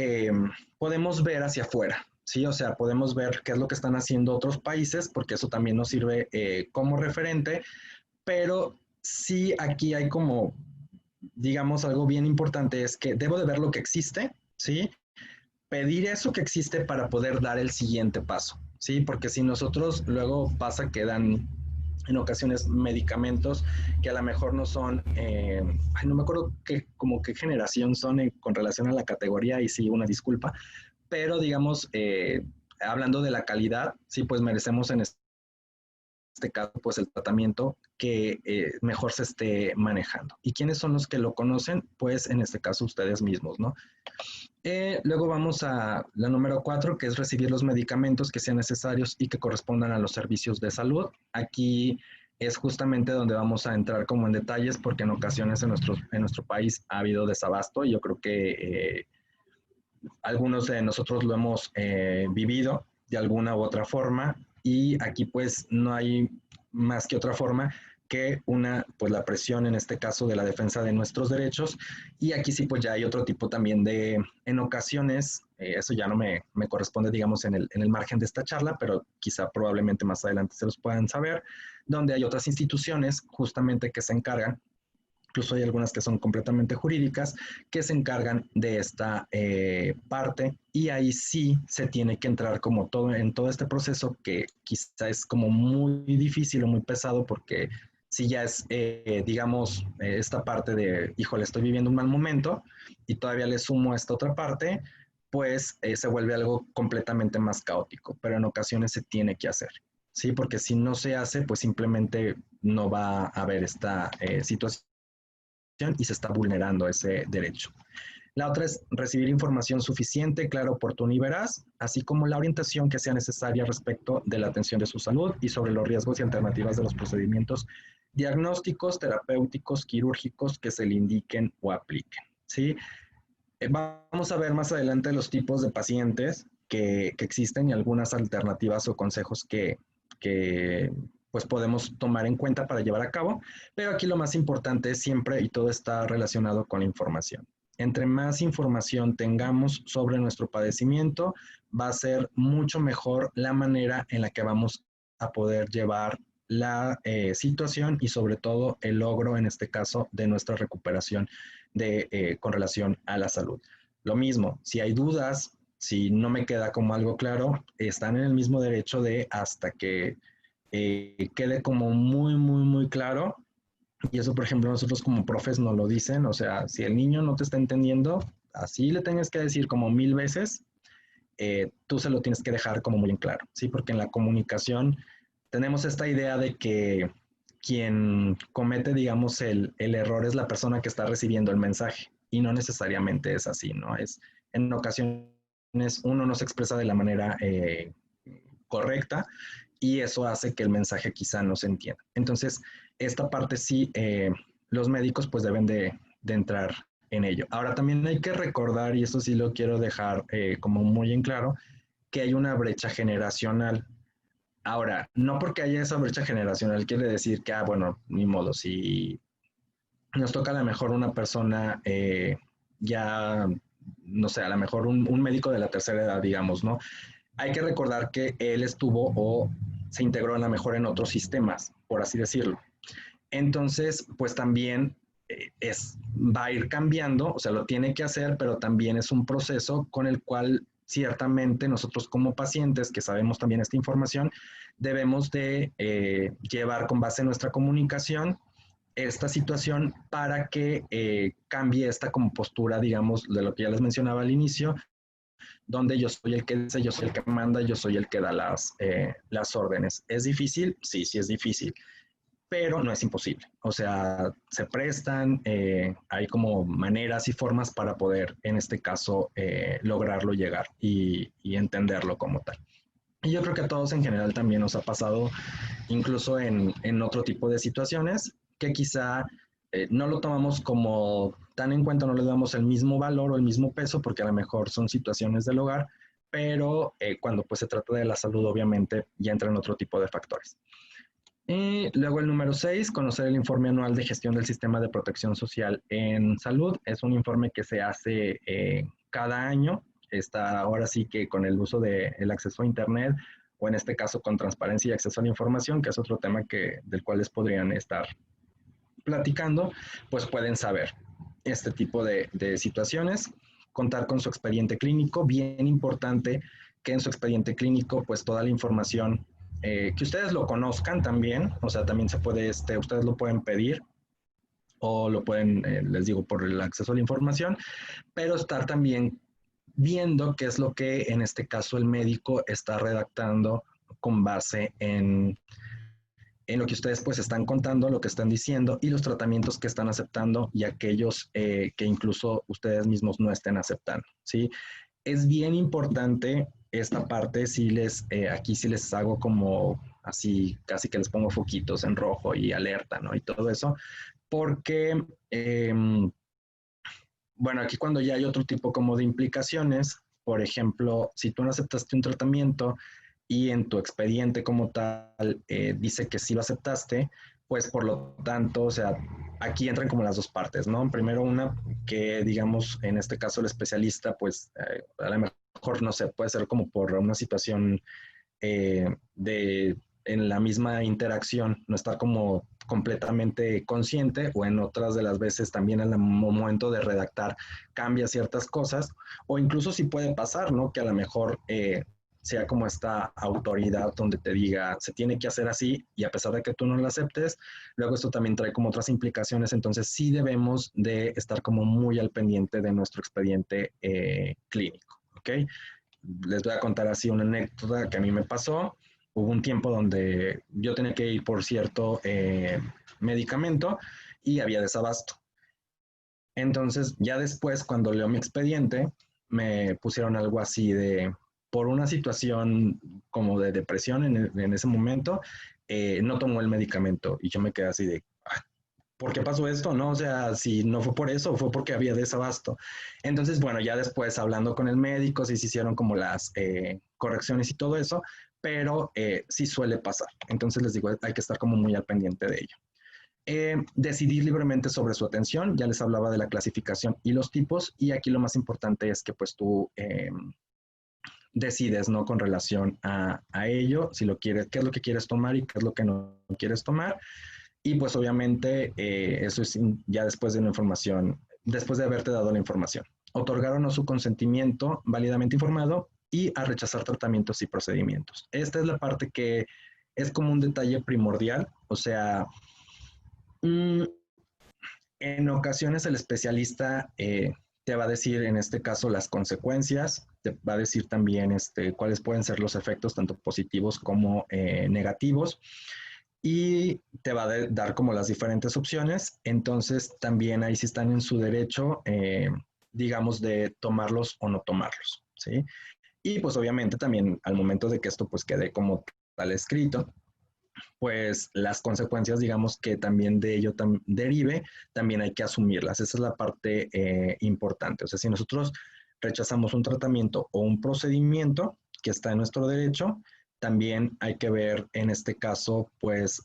podemos ver hacia afuera, ¿sí? O sea, podemos ver qué es lo que están haciendo otros países, porque eso también nos sirve como referente, pero sí aquí hay como, digamos, algo bien importante, es que debo de ver lo que existe, ¿sí? Pedir eso que existe para poder dar el siguiente paso, ¿sí? Porque si nosotros luego pasa que dan en ocasiones medicamentos que a lo mejor no son, no me acuerdo como qué generación son con relación a la categoría y sí, una disculpa, pero digamos, hablando de la calidad, sí, pues merecemos en este caso, pues el tratamiento que mejor se esté manejando. ¿Y quiénes son los que lo conocen? Pues en este caso ustedes mismos, ¿no? Luego vamos a la número 4, que es recibir los medicamentos que sean necesarios y que correspondan a los servicios de salud. Aquí es justamente donde vamos a entrar como en detalles, porque en ocasiones en nuestro país ha habido desabasto y yo creo que algunos de nosotros lo hemos vivido de alguna u otra forma y aquí pues no hay más que otra forma que pues la presión en este caso de la defensa de nuestros derechos y aquí sí pues ya hay otro tipo también en ocasiones, eso ya no me corresponde digamos en el margen de esta charla, pero quizá probablemente más adelante se los puedan saber, donde hay otras instituciones justamente que se encargan, incluso hay algunas que son completamente jurídicas, que se encargan de esta parte y ahí sí se tiene que entrar como todo en todo este proceso que quizá es como muy difícil o muy pesado porque si ya es, digamos, esta parte de, híjole, estoy viviendo un mal momento y todavía le sumo a esta otra parte, pues se vuelve algo completamente más caótico, pero en ocasiones se tiene que hacer. Sí, porque si no se hace, pues simplemente no va a haber esta situación y se está vulnerando ese derecho. La otra es recibir información suficiente, clara, oportuna y veraz, así como la orientación que sea necesaria respecto de la atención de su salud y sobre los riesgos y alternativas de los procedimientos diagnósticos, terapéuticos, quirúrgicos que se le indiquen o apliquen. ¿Sí? Vamos a ver más adelante los tipos de pacientes que existen y algunas alternativas o consejos que pues podemos tomar en cuenta para llevar a cabo, pero aquí lo más importante es siempre, y todo está relacionado con la información. Entre más información tengamos sobre nuestro padecimiento, va a ser mucho mejor la manera en la que vamos a poder llevar la situación y sobre todo el logro, en este caso, de nuestra recuperación con relación a la salud. Lo mismo, si hay dudas, si no me queda como algo claro, están en el mismo derecho de hasta que quede como muy, muy, muy claro. Y eso, por ejemplo, nosotros como profes nos lo dicen, o sea, si el niño no te está entendiendo, así le tengas que decir como 1000 veces, tú se lo tienes que dejar como muy en claro, ¿sí? Porque en la comunicación tenemos esta idea de que quien comete, digamos, el error es la persona que está recibiendo el mensaje y no necesariamente es así, ¿no? En ocasiones uno no se expresa de la manera correcta y eso hace que el mensaje quizá no se entienda. Entonces, esta parte sí los médicos pues deben de entrar en ello. Ahora también hay que recordar, y esto sí lo quiero dejar como muy en claro, que hay una brecha generacional. Ahora, no porque haya esa brecha generacional quiere decir que, bueno, ni modo, si nos toca a lo mejor una persona ya, no sé, a lo mejor un médico de la tercera edad, digamos, ¿no? Hay que recordar que él estuvo o se integró a lo mejor en otros sistemas, por así decirlo. Entonces, pues también va a ir cambiando, o sea, lo tiene que hacer, pero también es un proceso con el cual ciertamente nosotros como pacientes, que sabemos también esta información, debemos de llevar con base en nuestra comunicación esta situación para que cambie esta como postura, digamos, de lo que ya les mencionaba al inicio, donde yo soy el que dice, yo soy el que manda, yo soy el que da las órdenes. ¿Es difícil? Sí, sí es difícil, pero no es imposible. O sea, se prestan, hay como maneras y formas para poder, en este caso, lograrlo llegar y entenderlo como tal. Y yo creo que a todos en general también nos ha pasado, incluso en otro tipo de situaciones, que quizá no lo tomamos como tan en cuenta, no le damos el mismo valor o el mismo peso, porque a lo mejor son situaciones del hogar, pero cuando pues se trata de la salud, obviamente ya entran otro tipo de factores. Y luego el número 6, conocer el informe anual de gestión del sistema de protección social en salud. Es un informe que se hace cada año. Está ahora sí que con el uso del acceso a Internet, o en este caso con transparencia y acceso a la información, que es otro tema del cual les podrían estar platicando, pues pueden saber este tipo de situaciones. Contar con su expediente clínico, bien importante que en su expediente clínico pues toda la información que ustedes lo conozcan también, o sea, también se puede, ustedes lo pueden pedir o lo pueden, les digo, por el acceso a la información, pero estar también viendo qué es lo que en este caso el médico está redactando con base en lo que ustedes pues están contando, lo que están diciendo y los tratamientos que están aceptando y aquellos que incluso ustedes mismos no estén aceptando, ¿sí? Es bien importante esta parte, aquí sí les hago como así, casi que les pongo foquitos en rojo y alerta, ¿no? Y todo eso, porque, bueno, aquí cuando ya hay otro tipo como de implicaciones, por ejemplo, si tú no aceptaste un tratamiento y en tu expediente como tal dice que sí lo aceptaste, pues por lo tanto, o sea, aquí entran como las dos partes, ¿no? Primero una que, digamos, en este caso el especialista, pues a lo mejor, no sé, puede ser como por una situación en la misma interacción, no estar como completamente consciente, o en otras de las veces también en el momento de redactar cambia ciertas cosas, o incluso si puede pasar, ¿no? Que a lo mejor sea como esta autoridad donde te diga, se tiene que hacer así, y a pesar de que tú no lo aceptes, luego esto también trae como otras implicaciones, entonces sí debemos de estar como muy al pendiente de nuestro expediente clínico, ¿ok? Les voy a contar así una anécdota que a mí me pasó. Hubo un tiempo donde yo tenía que ir por cierto medicamento y había desabasto. Entonces, ya después, cuando leo mi expediente, me pusieron algo así por una situación como de depresión en ese momento, no tomó el medicamento y yo me quedé así de, ¿por qué pasó esto? No, o sea, si no fue por eso, fue porque había desabasto. Entonces, bueno, ya después hablando con el médico, sí se hicieron como las correcciones y todo eso, pero sí suele pasar. Entonces les digo, hay que estar como muy al pendiente de ello. Decidir libremente sobre su atención, ya les hablaba de la clasificación y los tipos, y aquí lo más importante es que pues tú decides, ¿no? Con relación a ello, si lo quieres, qué es lo que quieres tomar y qué es lo que no quieres tomar. Y pues obviamente eso es ya después de la información, después de haberte dado la información. Otorgar o no su consentimiento válidamente informado y a rechazar tratamientos y procedimientos. Esta es la parte que es como un detalle primordial, o sea, en ocasiones el especialista te va a decir en este caso las consecuencias, te va a decir también cuáles pueden ser los efectos tanto positivos como negativos, y te va a dar como las diferentes opciones. Entonces también ahí sí están en su derecho, digamos, de tomarlos o no tomarlos, ¿sí? Y pues obviamente también al momento de que esto pues quede como tal escrito, pues las consecuencias, digamos, que también de ello derive, también hay que asumirlas. Esa es la parte importante. O sea, si nosotros rechazamos un tratamiento o un procedimiento que está en nuestro derecho, también hay que ver en este caso, pues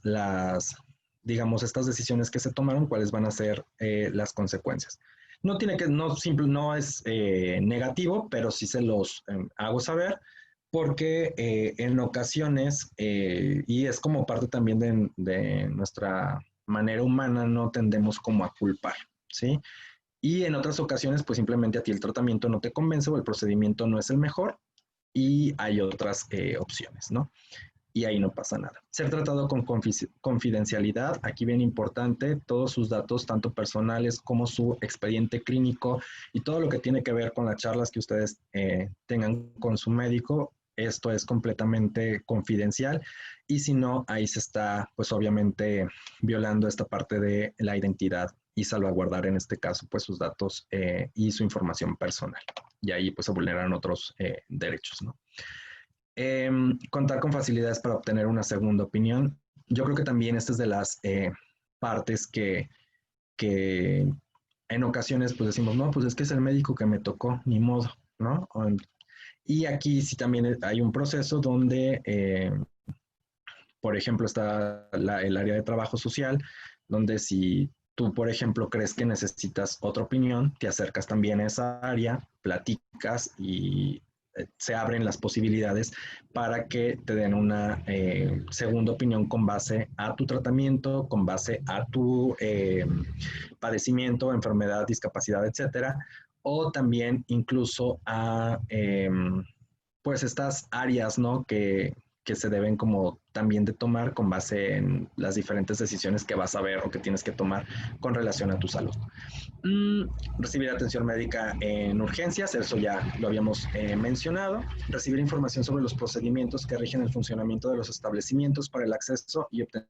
digamos, estas decisiones que se tomaron, cuáles van a ser las consecuencias. No tiene que, no, simple, no es negativo, pero sí se los hago saber porque en ocasiones, y es como parte también de nuestra manera humana, no tendemos como a culpar, ¿sí? Y en otras ocasiones, pues simplemente a ti el tratamiento no te convence o el procedimiento no es el mejor y hay otras opciones, ¿no? Y ahí no pasa nada. Ser tratado con confidencialidad, aquí bien importante, todos sus datos, tanto personales como su expediente clínico y todo lo que tiene que ver con las charlas que ustedes tengan con su médico, esto es completamente confidencial y si no, ahí se está pues obviamente violando esta parte de la identidad y salvaguardar en este caso pues sus datos y su información personal. Y ahí pues se vulneran otros derechos, ¿no? Contar con facilidades para obtener una segunda opinión. Yo creo que también esta es de las partes que en ocasiones pues decimos, no, pues es que es el médico que me tocó, ni modo, ¿no? Y aquí sí también hay un proceso donde, por ejemplo, está el área de trabajo social, donde si tú, por ejemplo, crees que necesitas otra opinión, te acercas también a esa área, platicas y se abren las posibilidades para que te den una segunda opinión con base a tu tratamiento, con base a tu padecimiento, enfermedad, discapacidad, etcétera, o también incluso a pues estas áreas, ¿no? Que se deben como también de tomar con base en las diferentes decisiones que vas a ver o que tienes que tomar con relación a tu salud. Recibir atención médica en urgencias, eso ya lo habíamos mencionado. Recibir información sobre los procedimientos que rigen el funcionamiento de los establecimientos para el acceso y obtener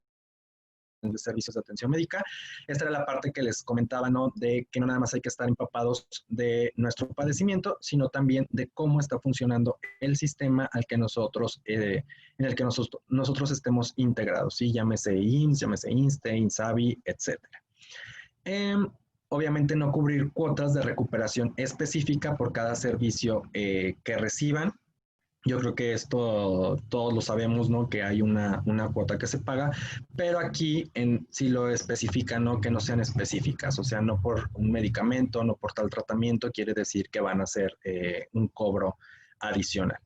de servicios de atención médica. Esta era la parte que les comentaba, ¿no? De que no nada más hay que estar empapados de nuestro padecimiento, sino también de cómo está funcionando el sistema al que nosotros, en el que nosotros estemos integrados, ¿sí? Llámese IMSS, llámese INSSSTE, INSABI, etcétera. Obviamente no cubrir cuotas de recuperación específica por cada servicio que reciban. Yo creo que esto todos lo sabemos, ¿no? Que hay una cuota que se paga, pero aquí sí lo especifican, ¿no? Que no sean específicas, o sea, no por un medicamento, no por tal tratamiento, quiere decir que van a hacer un cobro adicional,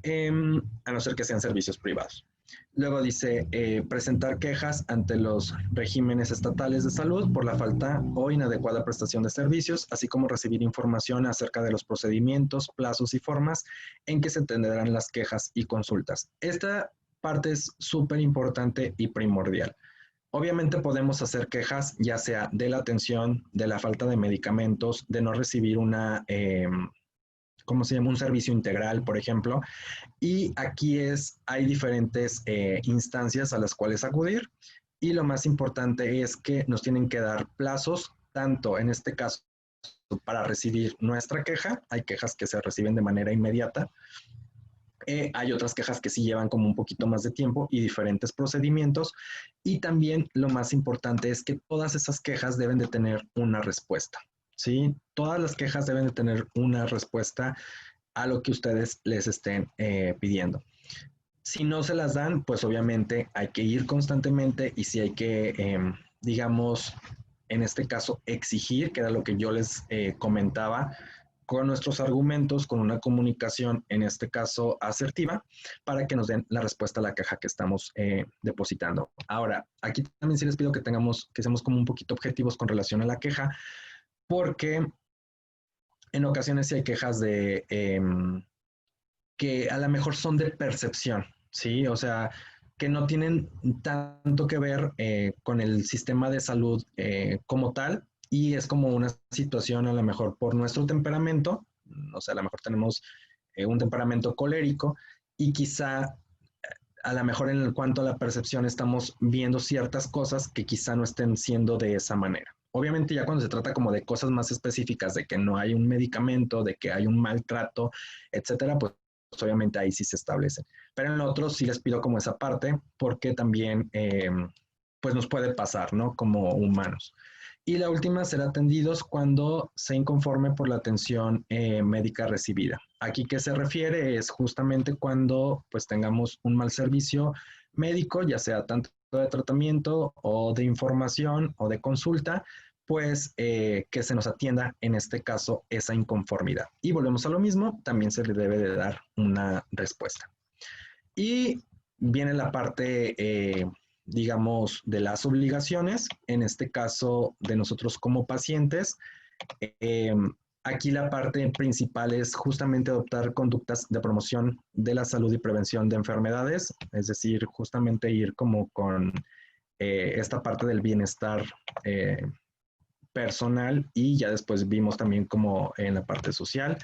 a no ser que sean servicios privados. Luego dice, presentar quejas ante los regímenes estatales de salud por la falta o inadecuada prestación de servicios, así como recibir información acerca de los procedimientos, plazos y formas en que se atenderán las quejas y consultas. Esta parte es súper importante y primordial. Obviamente podemos hacer quejas, ya sea de la atención, de la falta de medicamentos, de no recibir ¿cómo se llama? Un servicio integral, por ejemplo. Y aquí hay diferentes instancias a las cuales acudir. Y lo más importante es que nos tienen que dar plazos, tanto en este caso para recibir nuestra queja. Hay quejas que se reciben de manera inmediata. Hay otras quejas que sí llevan como un poquito más de tiempo y diferentes procedimientos. Y también lo más importante es que todas esas quejas deben de tener una respuesta. ¿Sí? Todas las quejas deben de tener una respuesta a lo que ustedes les estén pidiendo. Si no se las dan, pues obviamente hay que ir constantemente y si hay que, digamos, en este caso, exigir, que era lo que yo les comentaba, con nuestros argumentos, con una comunicación, en este caso, asertiva, para que nos den la respuesta a la queja que estamos depositando. Ahora, aquí también sí les pido que seamos como un poquito objetivos con relación a la queja, porque en ocasiones sí hay quejas de que a lo mejor son de percepción, ¿sí? O sea, que no tienen tanto que ver con el sistema de salud como tal, y es como una situación a lo mejor por nuestro temperamento, o sea, a lo mejor tenemos un temperamento colérico, y quizá a lo mejor en cuanto a la percepción estamos viendo ciertas cosas que quizá no estén siendo de esa manera. Obviamente ya cuando se trata como de cosas más específicas, de que no hay un medicamento, de que hay un maltrato, etcétera, pues obviamente ahí sí se establecen. Pero en otros sí les pido como esa parte porque también pues nos puede pasar, ¿no? Como humanos. Y la última, ser atendidos cuando se inconforme por la atención médica recibida. Aquí que se refiere es justamente cuando pues tengamos un mal servicio médico, ya sea tanto de tratamiento o de información o de consulta, pues que se nos atienda en este caso esa inconformidad. Y volvemos a lo mismo, también se le debe de dar una respuesta. Y viene la parte, digamos, de las obligaciones, en este caso de nosotros como pacientes. Eh, Aquí la parte principal es justamente adoptar conductas de promoción de la salud y prevención de enfermedades, es decir, justamente ir como con esta parte del bienestar personal y ya después vimos también como en la parte social.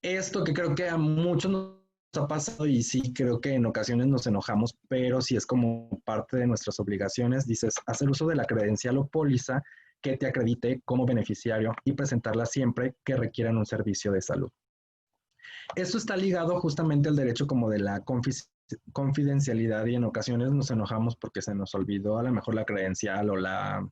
Esto que creo que a muchos nos ha pasado y sí creo que en ocasiones nos enojamos, pero sí es como parte de nuestras obligaciones, dices, hacer uso de la credencial o póliza que te acredite como beneficiario y presentarla siempre que requieran un servicio de salud. Esto está ligado justamente al derecho como de la confidencialidad y en ocasiones nos enojamos porque se nos olvidó a lo mejor la credencial o la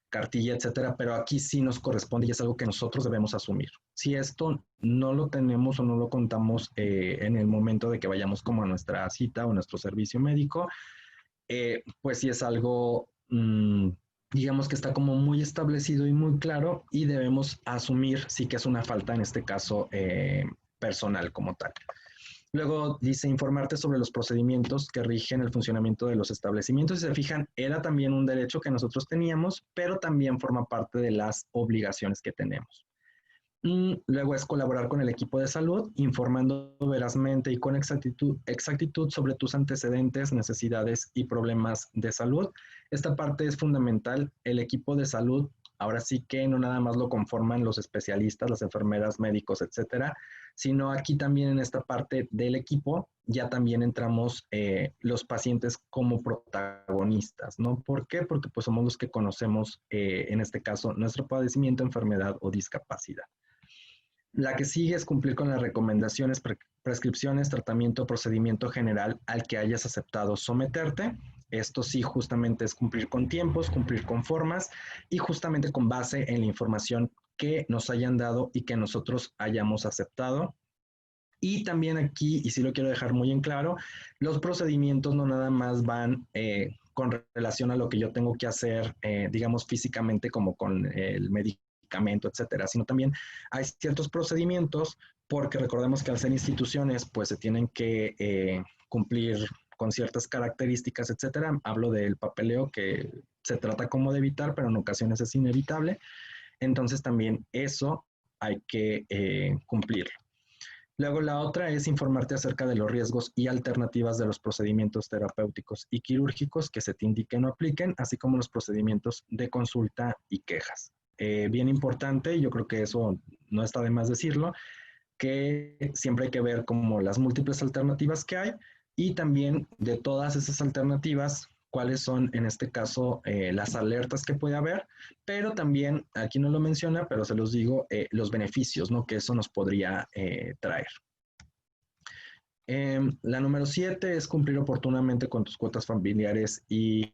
cartilla, etcétera, pero aquí sí nos corresponde y es algo que nosotros debemos asumir. Si esto no lo tenemos o no lo contamos en el momento de que vayamos como a nuestra cita o nuestro servicio médico, pues sí es algo, digamos que está como muy establecido y muy claro y debemos asumir sí que es una falta en este caso personal como tal. Luego dice informarte sobre los procedimientos que rigen el funcionamiento de los establecimientos. Si se fijan, era también un derecho que nosotros teníamos, pero también forma parte de las obligaciones que tenemos. Luego es colaborar con el equipo de salud, informando verazmente y con exactitud sobre tus antecedentes, necesidades y problemas de salud. Esta parte es fundamental. El equipo de salud, ahora sí que no nada más lo conforman los especialistas, las enfermeras, médicos, etcétera, sino aquí también en esta parte del equipo ya también entramos los pacientes como protagonistas, ¿no? ¿Por qué? Porque pues somos los que conocemos, en este caso, nuestro padecimiento, enfermedad o discapacidad. La que sigue es cumplir con las recomendaciones, prescripciones, tratamiento, procedimiento general al que hayas aceptado someterte. Esto sí, justamente es cumplir con tiempos, cumplir con formas y justamente con base en la información que nos hayan dado y que nosotros hayamos aceptado. Y también aquí, y sí lo quiero dejar muy en claro, los procedimientos no nada más van con relación a lo que yo tengo que hacer, digamos, físicamente, como con el medicamento, etcétera, sino también hay ciertos procedimientos, porque recordemos que al ser instituciones, pues se tienen que cumplir con ciertas características, etcétera. Hablo del papeleo que se trata como de evitar, pero en ocasiones es inevitable. Entonces también eso hay que cumplirlo. Luego la otra es informarte acerca de los riesgos y alternativas de los procedimientos terapéuticos y quirúrgicos que se te indiquen o apliquen, así como los procedimientos de consulta y quejas. Bien importante, yo creo que eso no está de más decirlo, que siempre hay que ver como las múltiples alternativas que hay y también de todas esas alternativas, cuáles son en este caso las alertas que puede haber, pero también, aquí no lo menciona, pero se los digo, los beneficios, ¿no? Que eso nos podría traer. La número 7 es cumplir oportunamente con tus cuotas familiares y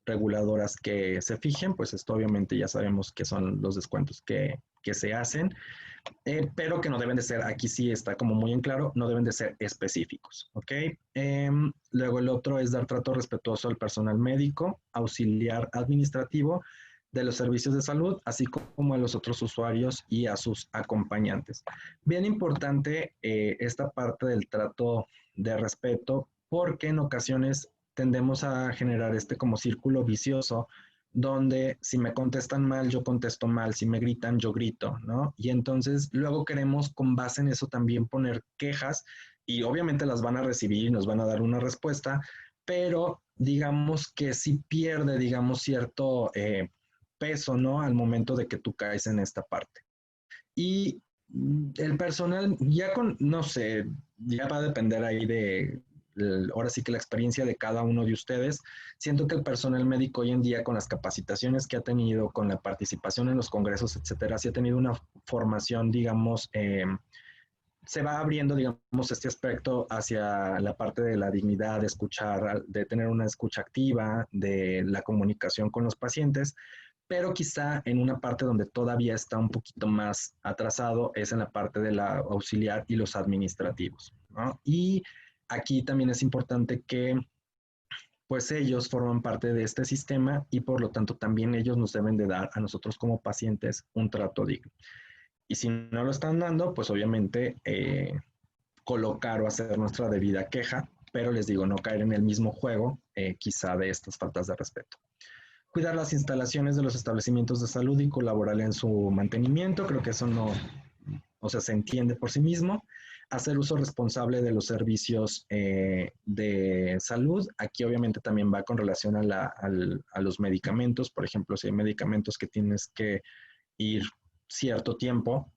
reguladoras que se fijen, pues esto obviamente ya sabemos que son los descuentos que se hacen, pero que no deben de ser, aquí sí está como muy en claro, no deben de ser específicos, ¿ok? Luego el otro es dar trato respetuoso al personal médico, auxiliar administrativo de los servicios de salud, así como a los otros usuarios y a sus acompañantes. Bien importante esta parte del trato de respeto, porque en ocasiones tendemos a generar este como círculo vicioso donde si me contestan mal, yo contesto mal, si me gritan, yo grito, ¿no? Y entonces luego queremos con base en eso también poner quejas y obviamente las van a recibir y nos van a dar una respuesta, pero digamos que sí pierde, digamos, cierto peso, ¿no? Al momento de que tú caes en esta parte. Y el personal, ya con, no sé, ya va a depender ahí de, ahora sí que la experiencia de cada uno de ustedes. Siento que el personal médico hoy en día, con las capacitaciones que ha tenido, con la participación en los congresos, etcétera, sí ha tenido una formación, digamos, se va abriendo, digamos, este aspecto hacia la parte de la dignidad, de escuchar, de tener una escucha activa, de la comunicación con los pacientes, pero quizá en una parte donde todavía está un poquito más atrasado es en la parte de la auxiliar y los administrativos, ¿no? Y aquí también es importante que pues ellos forman parte de este sistema y por lo tanto también ellos nos deben de dar a nosotros como pacientes un trato digno. Y si no lo están dando, pues obviamente colocar o hacer nuestra debida queja, pero les digo, no caer en el mismo juego quizá de estas faltas de respeto. Cuidar las instalaciones de los establecimientos de salud y colaborar en su mantenimiento, creo que eso no, o sea, se entiende por sí mismo. Hacer uso responsable de los servicios de salud. Aquí obviamente también va con relación a los medicamentos. Por ejemplo, si hay medicamentos que tienes que ir cierto tiempo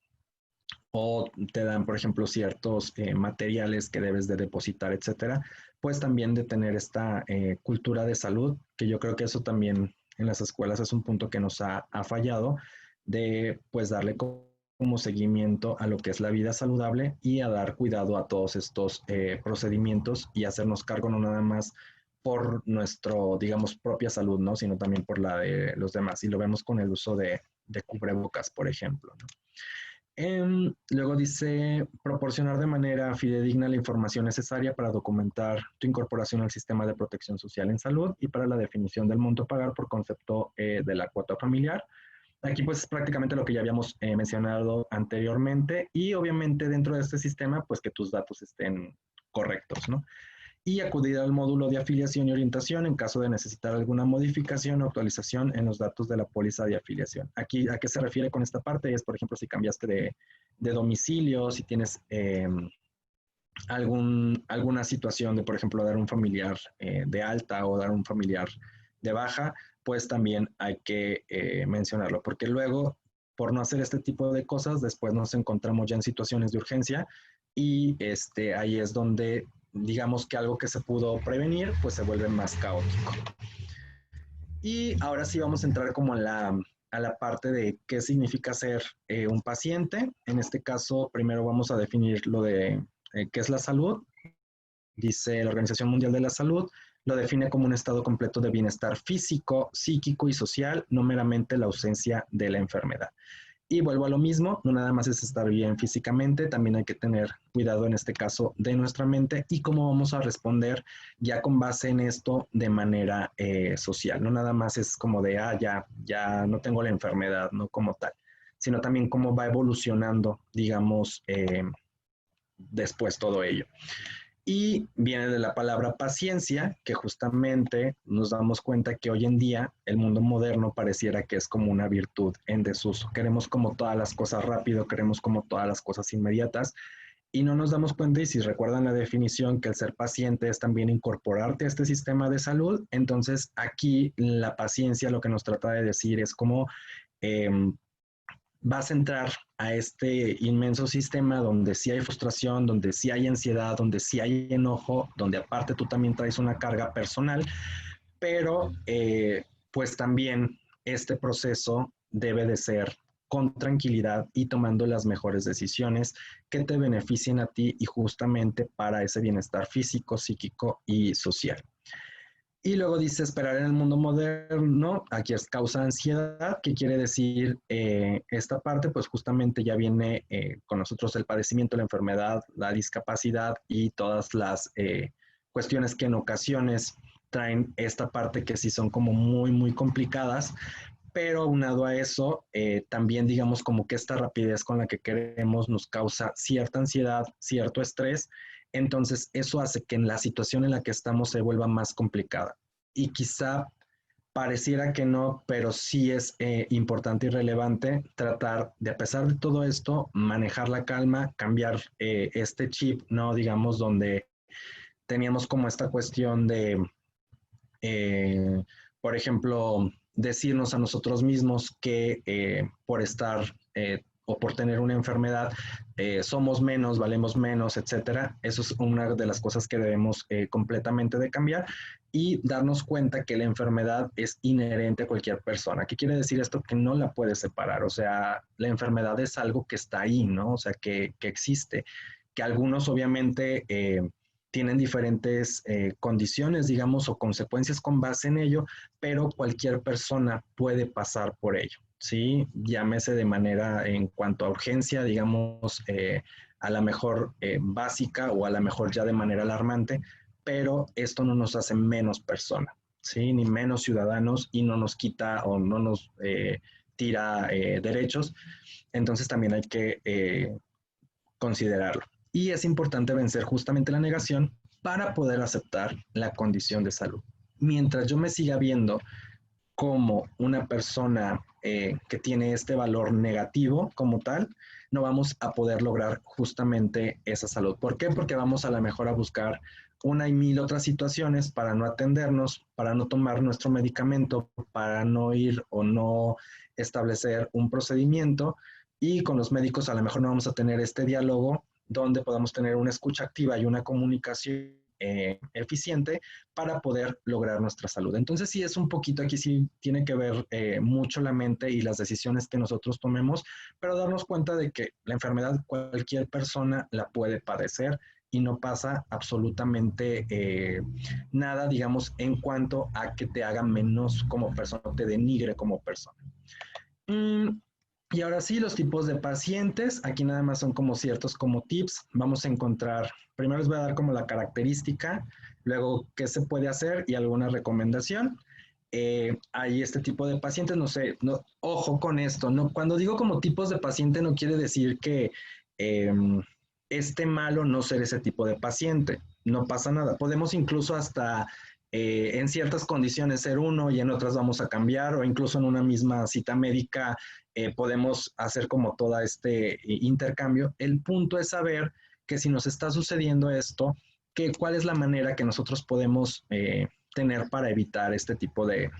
o te dan, por ejemplo, ciertos materiales que debes de depositar, etcétera, pues también de tener esta cultura de salud, que yo creo que eso también en las escuelas es un punto que nos ha fallado, de pues darle como seguimiento a lo que es la vida saludable y a dar cuidado a todos estos procedimientos y hacernos cargo no nada más por nuestro, digamos, propia salud, ¿no? Sino también por la de los demás. Y lo vemos con el uso de cubrebocas, por ejemplo, ¿no? Luego dice, proporcionar de manera fidedigna la información necesaria para documentar tu incorporación al sistema de protección social en salud y para la definición del monto a pagar por concepto de la cuota familiar. Aquí pues es prácticamente lo que ya habíamos mencionado anteriormente y obviamente dentro de este sistema pues que tus datos estén correctos, ¿no? Y acudir al módulo de afiliación y orientación en caso de necesitar alguna modificación o actualización en los datos de la póliza de afiliación. Aquí, ¿a qué se refiere con esta parte? Es, por ejemplo, si cambiaste de domicilio, si tienes alguna situación de, por ejemplo, dar un familiar de alta o dar un familiar de baja, pues también hay que mencionarlo, porque luego, por no hacer este tipo de cosas, después nos encontramos ya en situaciones de urgencia y ahí es donde digamos que algo que se pudo prevenir, pues se vuelve más caótico. Y ahora sí vamos a entrar como a la parte de qué significa ser un paciente. En este caso, primero vamos a definir lo de qué es la salud. Dice la Organización Mundial de la Salud, lo define como un estado completo de bienestar físico, psíquico y social, no meramente la ausencia de la enfermedad. Y vuelvo a lo mismo, no nada más es estar bien físicamente, también hay que tener cuidado en este caso de nuestra mente y cómo vamos a responder ya con base en esto de manera social. No nada más es como de, ya no tengo la enfermedad, no como tal, sino también cómo va evolucionando, digamos, después todo ello. Y viene de la palabra paciencia, que justamente nos damos cuenta que hoy en día el mundo moderno pareciera que es como una virtud en desuso. Queremos como todas las cosas rápido, queremos como todas las cosas inmediatas y no nos damos cuenta, y si recuerdan la definición, que el ser paciente es también incorporarte a este sistema de salud. Entonces aquí la paciencia lo que nos trata de decir es como vas a entrar a este inmenso sistema donde sí hay frustración, donde sí hay ansiedad, donde sí hay enojo, donde aparte tú también traes una carga personal, pero pues también este proceso debe de ser con tranquilidad y tomando las mejores decisiones que te beneficien a ti y justamente para ese bienestar físico, psíquico y social. Y luego dice esperar en el mundo moderno, aquí es causa ansiedad, que quiere decir esta parte, pues justamente ya viene con nosotros el padecimiento, la enfermedad, la discapacidad y todas las cuestiones que en ocasiones traen esta parte que sí son como muy, muy complicadas, pero aunado a eso, también digamos como que esta rapidez con la que queremos nos causa cierta ansiedad, cierto estrés, entonces eso hace que en la situación en la que estamos se vuelva más complicada. Y quizá pareciera que no, pero sí es importante y relevante tratar de, a pesar de todo esto, manejar la calma, cambiar este chip, ¿no? Digamos, donde teníamos como esta cuestión de eh, por ejemplo, decirnos a nosotros mismos que por estar o por tener una enfermedad somos menos, valemos menos, etcétera. Eso es una de las cosas que debemos completamente de cambiar y darnos cuenta que la enfermedad es inherente a cualquier persona. ¿Qué quiere decir esto? Que no la puedes separar. O sea, la enfermedad es algo que está ahí, ¿no? O sea, que existe que algunos obviamente tienen diferentes condiciones, digamos, o consecuencias con base en ello, pero cualquier persona puede pasar por ello, ¿sí? Llámese de manera en cuanto a urgencia, digamos, a la mejor básica o a la mejor ya de manera alarmante, pero esto no nos hace menos personas, ¿sí? Ni menos ciudadanos y no nos quita o no nos tira derechos. Entonces también hay que considerarlo. Y es importante vencer justamente la negación para poder aceptar la condición de salud. Mientras yo me siga viendo como una persona que tiene este valor negativo como tal, no vamos a poder lograr justamente esa salud. ¿Por qué? Porque vamos a la mejor a buscar una y mil otras situaciones para no atendernos, para no tomar nuestro medicamento, para no ir o no establecer un procedimiento y con los médicos a lo mejor no vamos a tener este diálogo donde podamos tener una escucha activa y una comunicación eficiente para poder lograr nuestra salud. Entonces sí es un poquito, aquí sí tiene que ver mucho la mente y las decisiones que nosotros tomemos, pero darnos cuenta de que la enfermedad cualquier persona la puede padecer y no pasa absolutamente nada, digamos, en cuanto a que te haga menos como persona, te denigre como persona. Mm, y ahora sí, los tipos de pacientes, aquí nada más son como ciertos como tips, vamos a encontrar, primero les voy a dar como la característica, luego qué se puede hacer y alguna recomendación. Hay este tipo de pacientes, no sé, no, ojo con esto, no, cuando digo como tipos de paciente no quiere decir que eh, esté malo no ser ese tipo de paciente, no pasa nada, podemos incluso hasta en ciertas condiciones ser uno y en otras vamos a cambiar o incluso en una misma cita médica podemos hacer como todo este intercambio. El punto es saber que si nos está sucediendo esto, que cuál es la manera que nosotros podemos tener para evitar este tipo de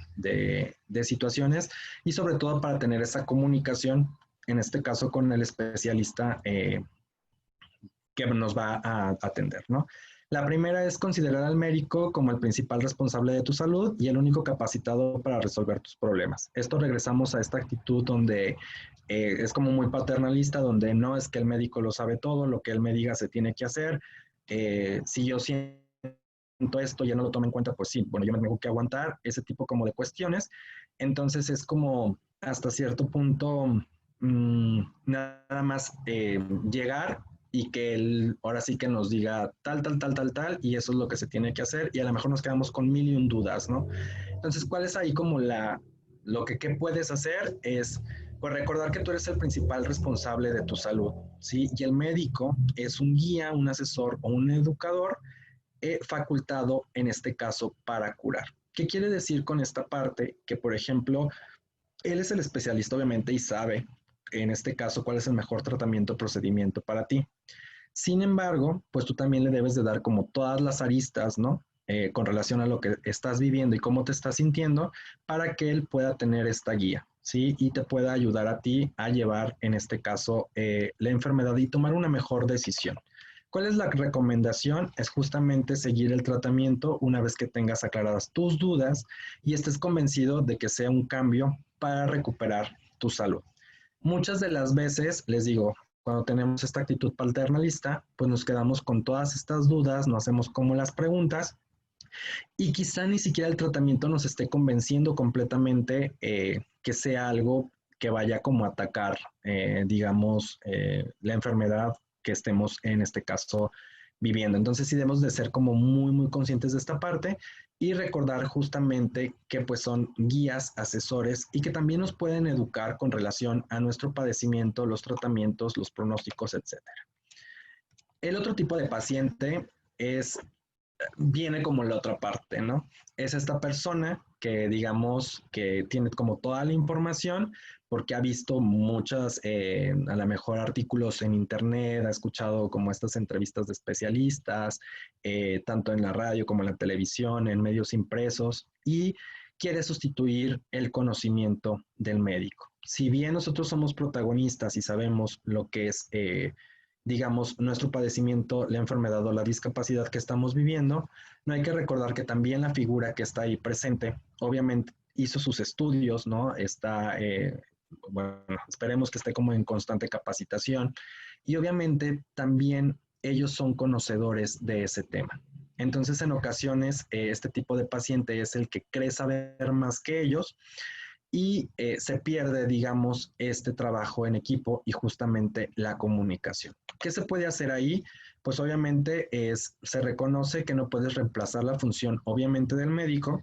situaciones y sobre todo para tener esa comunicación, en este caso con el especialista que nos va a atender, ¿no? La primera es considerar al médico como el principal responsable de tu salud y el único capacitado para resolver tus problemas. Esto regresamos a esta actitud donde es como muy paternalista, donde no es que el médico lo sabe todo, lo que él me diga se tiene que hacer. Si yo siento esto, ya no lo tomo en cuenta, pues sí, bueno, yo me tengo que aguantar ese tipo como de cuestiones. Entonces es como hasta cierto punto nada más llegar y que él ahora sí que nos diga tal, tal, tal, tal, tal, y eso es lo que se tiene que hacer, y a lo mejor nos quedamos con mil y un dudas, ¿no? Entonces, ¿cuál es ahí como lo que ¿qué puedes hacer? Es, pues recordar que tú eres el principal responsable de tu salud, ¿sí? Y el médico es un guía, un asesor o un educador facultado, en este caso, para curar. ¿Qué quiere decir con esta parte? Que, por ejemplo, él es el especialista, obviamente, y sabe, en este caso, cuál es el mejor tratamiento o procedimiento para ti. Sin embargo, pues tú también le debes de dar como todas las aristas, ¿no? Con relación a lo que estás viviendo y cómo te estás sintiendo para que él pueda tener esta guía, ¿sí? Y te pueda ayudar a ti a llevar, en este caso, la enfermedad y tomar una mejor decisión. ¿Cuál es la recomendación? Es justamente seguir el tratamiento una vez que tengas aclaradas tus dudas y estés convencido de que sea un cambio para recuperar tu salud. Muchas de las veces, les digo, cuando tenemos esta actitud paternalista, pues nos quedamos con todas estas dudas, no hacemos como las preguntas y quizá ni siquiera el tratamiento nos esté convenciendo completamente que sea algo que vaya como a atacar, digamos, la enfermedad que estemos en este caso viviendo. Entonces sí debemos de ser como muy, muy conscientes de esta parte y recordar justamente que pues son guías, asesores y que también nos pueden educar con relación a nuestro padecimiento, los tratamientos, los pronósticos, etcétera. El otro tipo de paciente es viene como la otra parte, ¿no? Es esta persona que digamos que tiene como toda la información porque ha visto muchas, a lo mejor artículos en internet, ha escuchado como estas entrevistas de especialistas, tanto en la radio como en la televisión, en medios impresos, y quiere sustituir el conocimiento del médico. Si bien nosotros somos protagonistas y sabemos lo que es digamos, nuestro padecimiento, la enfermedad o la discapacidad que estamos viviendo, no hay que recordar que también la figura que está ahí presente, obviamente hizo sus estudios, ¿no? Está, bueno, esperemos que esté como en constante capacitación y obviamente también ellos son conocedores de ese tema. Entonces, en ocasiones, este tipo de paciente es el que cree saber más que ellos y se pierde, digamos, este trabajo en equipo y justamente la comunicación. ¿Qué se puede hacer ahí? Pues obviamente se reconoce que no puedes reemplazar la función, obviamente, del médico.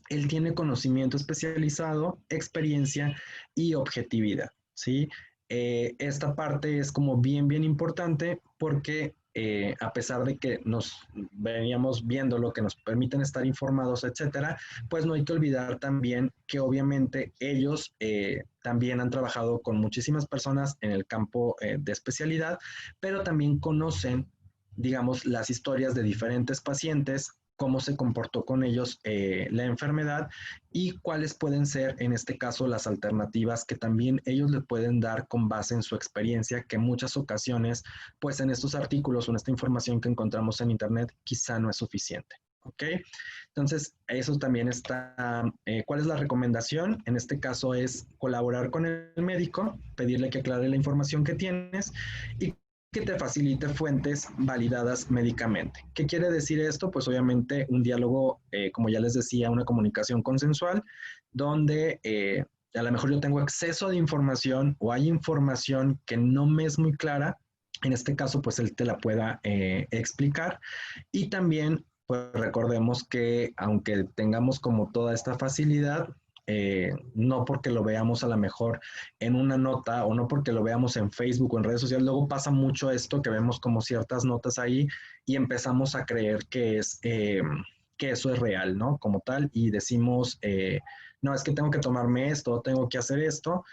Él tiene conocimiento especializado, experiencia y objetividad, ¿sí? Esta parte es como bien, bien importante porque a pesar de que nos veníamos viendo lo que nos permiten estar informados, etcétera, pues no hay que olvidar también que obviamente ellos también han trabajado con muchísimas personas en el campo de especialidad, pero también conocen, digamos, las historias de diferentes pacientes, cómo se comportó con ellos la enfermedad y cuáles pueden ser, en este caso, las alternativas que también ellos le pueden dar con base en su experiencia, que en muchas ocasiones, pues en estos artículos o en esta información que encontramos en Internet, quizá no es suficiente. ¿Ok? Entonces, eso también está. ¿Cuál es la recomendación? En este caso es colaborar con el médico, pedirle que aclare la información que tienes y que te facilite fuentes validadas médicamente. ¿Qué quiere decir esto? Pues obviamente un diálogo, como ya les decía, una comunicación consensual, donde a lo mejor yo tengo exceso de información o hay información que no me es muy clara. En este caso, pues él te la pueda explicar. Y también, pues recordemos que aunque tengamos como toda esta facilidad, no porque lo veamos a lo mejor en una nota o no porque lo veamos en Facebook o en redes sociales, luego pasa mucho esto que vemos como ciertas notas ahí y empezamos a creer que eso es real, ¿no? Como tal, y decimos, no, es que tengo que tomarme esto, tengo que hacer esto,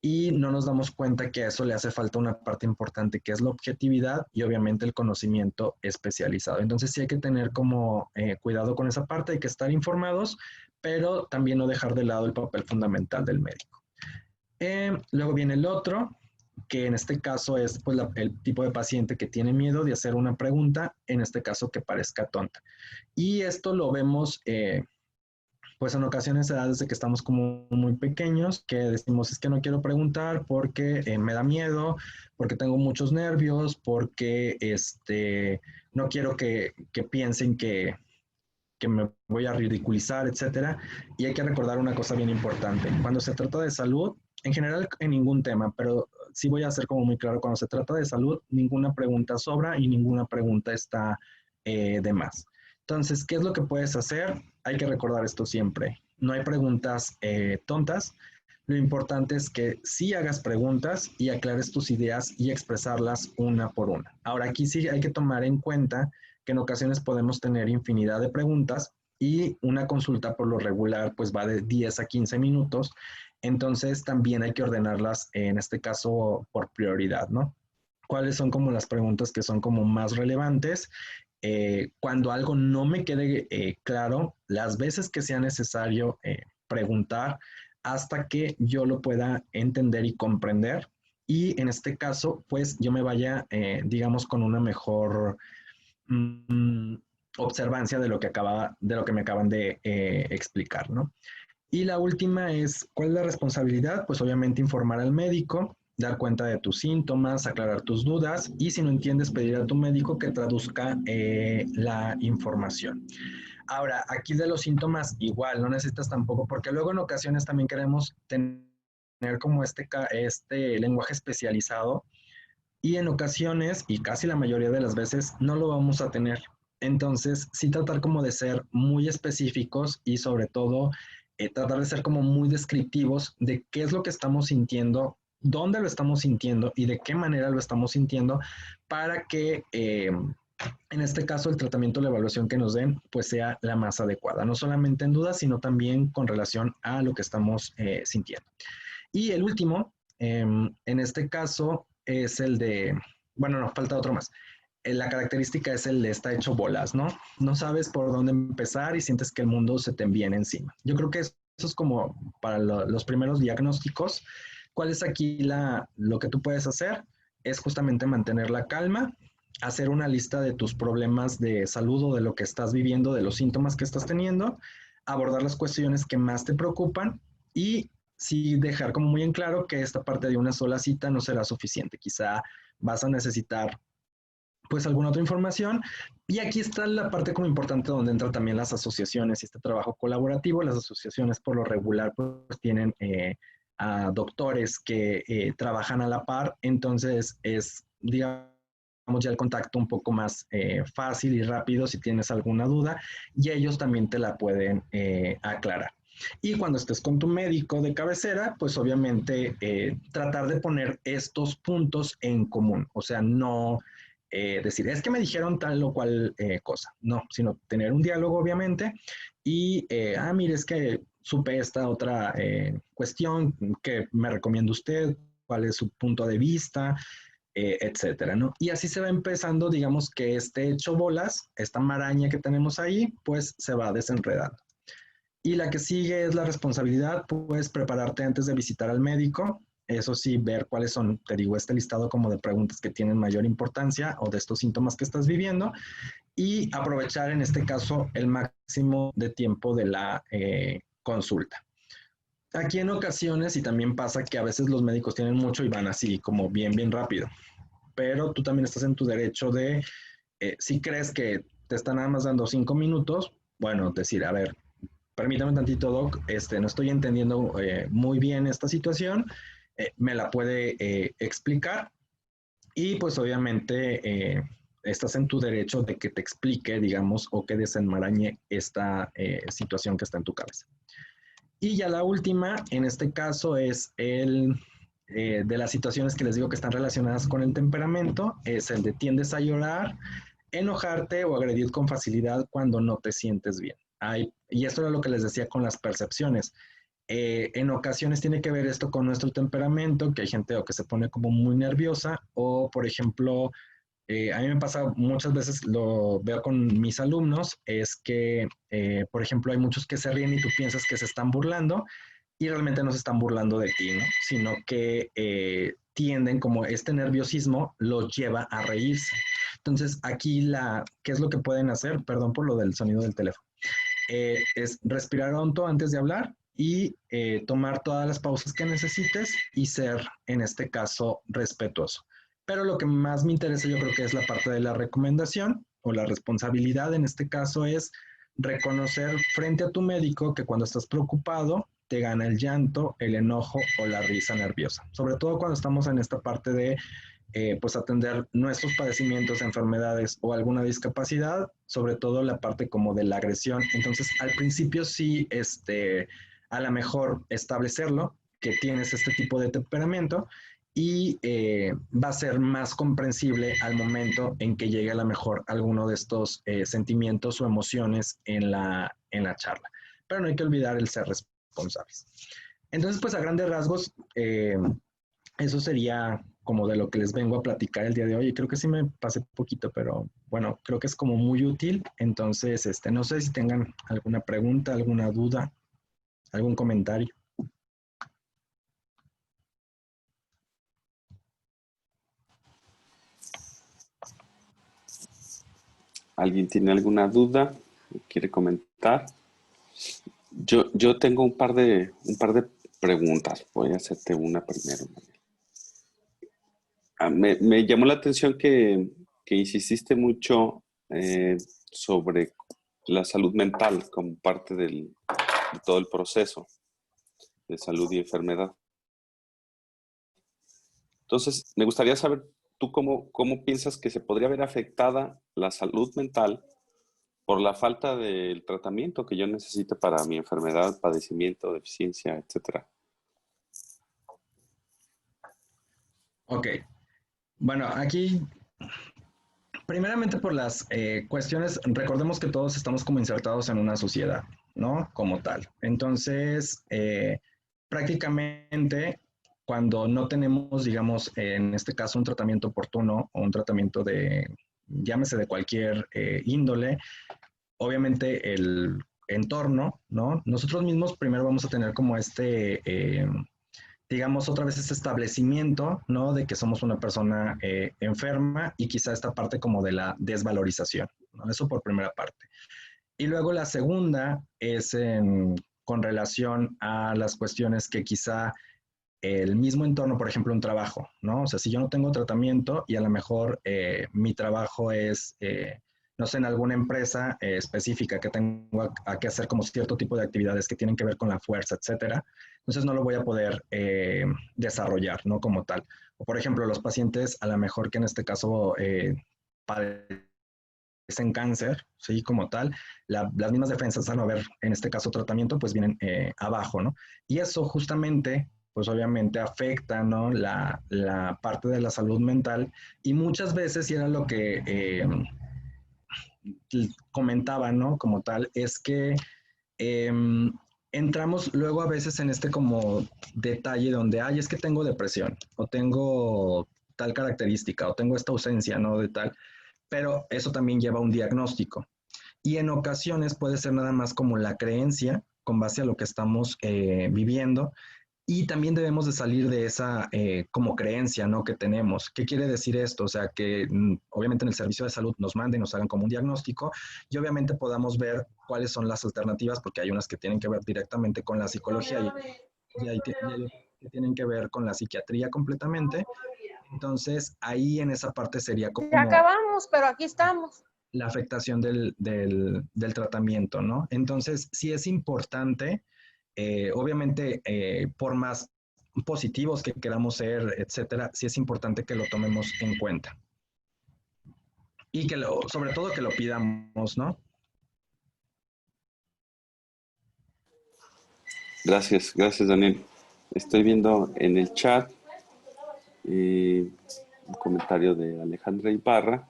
y no nos damos cuenta que a eso le hace falta una parte importante que es la objetividad y obviamente el conocimiento especializado. Entonces sí hay que tener como cuidado con esa parte, hay que estar informados, pero también no dejar de lado el papel fundamental del médico. Luego viene el otro, que en este caso es pues, el tipo de paciente que tiene miedo de hacer una pregunta, en este caso que parezca tonta. Y esto lo vemos pues en ocasiones se da desde que estamos como muy pequeños, que decimos es que no quiero preguntar porque me da miedo, porque tengo muchos nervios, porque no quiero que piensen que me voy a ridiculizar, etcétera. Y hay que recordar una cosa bien importante. Cuando se trata de salud, en general en ningún tema, pero sí voy a ser como muy claro, cuando se trata de salud, ninguna pregunta sobra y ninguna pregunta está de más. Entonces, ¿qué es lo que puedes hacer? Hay que recordar esto siempre. No hay preguntas tontas. Lo importante es que sí hagas preguntas y aclares tus ideas y expresarlas una por una. Ahora, aquí sí hay que tomar en cuenta que en ocasiones podemos tener infinidad de preguntas y una consulta por lo regular pues va de 10 a 15 minutos. Entonces también hay que ordenarlas, en este caso, por prioridad, ¿no? ¿Cuáles son como las preguntas que son como más relevantes? Cuando algo no me quede claro, las veces que sea necesario preguntar hasta que yo lo pueda entender y comprender. Y en este caso, pues yo me vaya, digamos, con una mejor mm, observancia de lo que me acaban de explicar, ¿no? Y la última es, ¿cuál es la responsabilidad? Pues obviamente informar al médico, dar cuenta de tus síntomas, aclarar tus dudas y si no entiendes, pedir a tu médico que traduzca la información. Ahora, aquí de los síntomas, igual, no necesitas tampoco, porque luego en ocasiones también queremos tener como este lenguaje especializado y en ocasiones, y casi la mayoría de las veces, no lo vamos a tener. Entonces, sí tratar como de ser muy específicos y sobre todo tratar de ser como muy descriptivos de qué es lo que estamos sintiendo, dónde lo estamos sintiendo y de qué manera lo estamos sintiendo para que en este caso el tratamiento, la evaluación que nos den, pues sea la más adecuada, no solamente en dudas, sino también con relación a lo que estamos sintiendo. Y el último, en este caso, es el de, bueno, no, falta otro más. La característica es el de está hecho bolas, ¿no? No sabes por dónde empezar y sientes que el mundo se te viene encima. Yo creo que eso es como para los primeros diagnósticos. ¿Cuál es aquí lo que tú puedes hacer? Es justamente mantener la calma, hacer una lista de tus problemas de salud o de lo que estás viviendo, de los síntomas que estás teniendo, abordar las cuestiones que más te preocupan y sí dejar como muy en claro que esta parte de una sola cita no será suficiente. Quizá vas a necesitar pues alguna otra información. Y aquí está la parte como importante donde entran también las asociaciones y este trabajo colaborativo. Las asociaciones por lo regular pues tienen a doctores que trabajan a la par, entonces es, digamos, ya el contacto un poco más fácil y rápido si tienes alguna duda y ellos también te la pueden aclarar. Y cuando estés con tu médico de cabecera, pues obviamente tratar de poner estos puntos en común, o sea, no decir, es que me dijeron tal o cual cosa, no, sino tener un diálogo obviamente y, mire, es que supe esta otra cuestión que me recomienda usted, cuál es su punto de vista, etcétera, ¿no? Y así se va empezando, digamos que este hecho bolas, esta maraña que tenemos ahí, pues se va desenredando. Y la que sigue es la responsabilidad, pues prepararte antes de visitar al médico, eso sí, ver cuáles son, te digo, este listado como de preguntas que tienen mayor importancia o de estos síntomas que estás viviendo y aprovechar en este caso el máximo de tiempo de la consulta. Aquí en ocasiones, y también pasa que a veces los médicos tienen mucho y van así como bien, bien rápido, pero tú también estás en tu derecho de, si crees que te están nada más dando 5 minutos, bueno, decir, a ver, permítame tantito, Doc, no estoy entendiendo muy bien esta situación, me la puede explicar y pues obviamente estás en tu derecho de que te explique, digamos, o que desenmarañe esta situación que está en tu cabeza. Y ya la última, en este caso, es el de las situaciones que les digo que están relacionadas con el temperamento, es el de tiendes a llorar, enojarte o agredir con facilidad cuando no te sientes bien. Y esto era lo que les decía con las percepciones. En ocasiones tiene que ver esto con nuestro temperamento, que hay gente o que se pone como muy nerviosa, o por ejemplo, a mí me pasa muchas veces, lo veo con mis alumnos, es que, por ejemplo, hay muchos que se ríen y tú piensas que se están burlando y realmente no se están burlando de ti, ¿no? Sino que tienden, como este nerviosismo los lleva a reírse. Entonces, aquí, ¿qué es lo que pueden hacer? Perdón por lo del sonido del teléfono. Es respirar hondo antes de hablar y tomar todas las pausas que necesites y ser, en este caso, respetuoso. Pero lo que más me interesa yo creo que es la parte de la recomendación o la responsabilidad en este caso es reconocer frente a tu médico que cuando estás preocupado te gana el llanto, el enojo o la risa nerviosa. Sobre todo cuando estamos en esta parte de pues atender nuestros padecimientos, enfermedades o alguna discapacidad, sobre todo la parte como de la agresión. Entonces, al principio sí, a lo mejor establecerlo, que tienes este tipo de temperamento y va a ser más comprensible al momento en que llegue a lo mejor alguno de estos sentimientos o emociones en la charla. Pero no hay que olvidar el ser responsables. Entonces, pues a grandes rasgos, eso sería como de lo que les vengo a platicar el día de hoy. Y creo que sí me pasé poquito, pero bueno, creo que es como muy útil. Entonces, no sé si tengan alguna pregunta, alguna duda, algún comentario. ¿Alguien tiene alguna duda? ¿Quiere comentar? Yo tengo un par de preguntas. Voy a hacerte una primero. Me llamó la atención que insististe mucho sobre la salud mental como parte de todo el proceso de salud y enfermedad. Entonces, me gustaría saber tú cómo piensas que se podría ver afectada la salud mental por la falta del tratamiento que yo necesite para mi enfermedad, padecimiento, deficiencia, etcétera. Ok. Bueno, aquí, primeramente por las cuestiones, recordemos que todos estamos como insertados en una sociedad, ¿no? Como tal. Entonces, prácticamente cuando no tenemos, digamos, en este caso, un tratamiento oportuno o un tratamiento llámese de cualquier índole, obviamente el entorno, ¿no? Nosotros mismos primero vamos a tener como digamos, otra vez este establecimiento, ¿no? De que somos una persona enferma y quizá esta parte como de la desvalorización, ¿no? Eso por primera parte. Y luego la segunda es con relación a las cuestiones que quizá el mismo entorno, por ejemplo, un trabajo, ¿no? O sea, si yo no tengo tratamiento y a lo mejor mi trabajo es, no sé, en alguna empresa específica que tengo que hacer como cierto tipo de actividades que tienen que ver con la fuerza, etcétera, entonces no lo voy a poder desarrollar, ¿no? Como tal. O, por ejemplo, los pacientes, a lo mejor que en este caso padecen cáncer, ¿sí? Como tal, las mismas defensas al no haber, en este caso, tratamiento, pues vienen abajo, ¿no? Y eso justamente, pues obviamente afecta, ¿no? La parte de la salud mental y muchas veces, y era lo que comentaba, ¿no? Como tal, es que eh, entramos luego a veces en este como detalle donde, ay, es que tengo depresión o tengo tal característica o tengo esta ausencia, ¿no? De tal, pero eso también lleva a un diagnóstico. Y en ocasiones puede ser nada más como la creencia con base a lo que estamos viviendo y también debemos de salir de esa como creencia, ¿no? Que tenemos. ¿Qué quiere decir esto? O sea, que obviamente en el servicio de salud nos manden, nos hagan como un diagnóstico y obviamente podamos ver cuáles son las alternativas, porque hay unas que tienen que ver directamente con la psicología y hay otras que tienen que ver con la psiquiatría completamente. Entonces, ahí en esa parte sería Ya como acabamos, pero aquí estamos. la afectación del tratamiento, ¿no? Entonces, sí es importante, obviamente, por más positivos que queramos ser, etcétera, sí es importante que lo tomemos en cuenta. Y que sobre todo que lo pidamos, ¿no? Gracias, gracias Daniel. Estoy viendo en el chat un comentario de Alejandra Ibarra.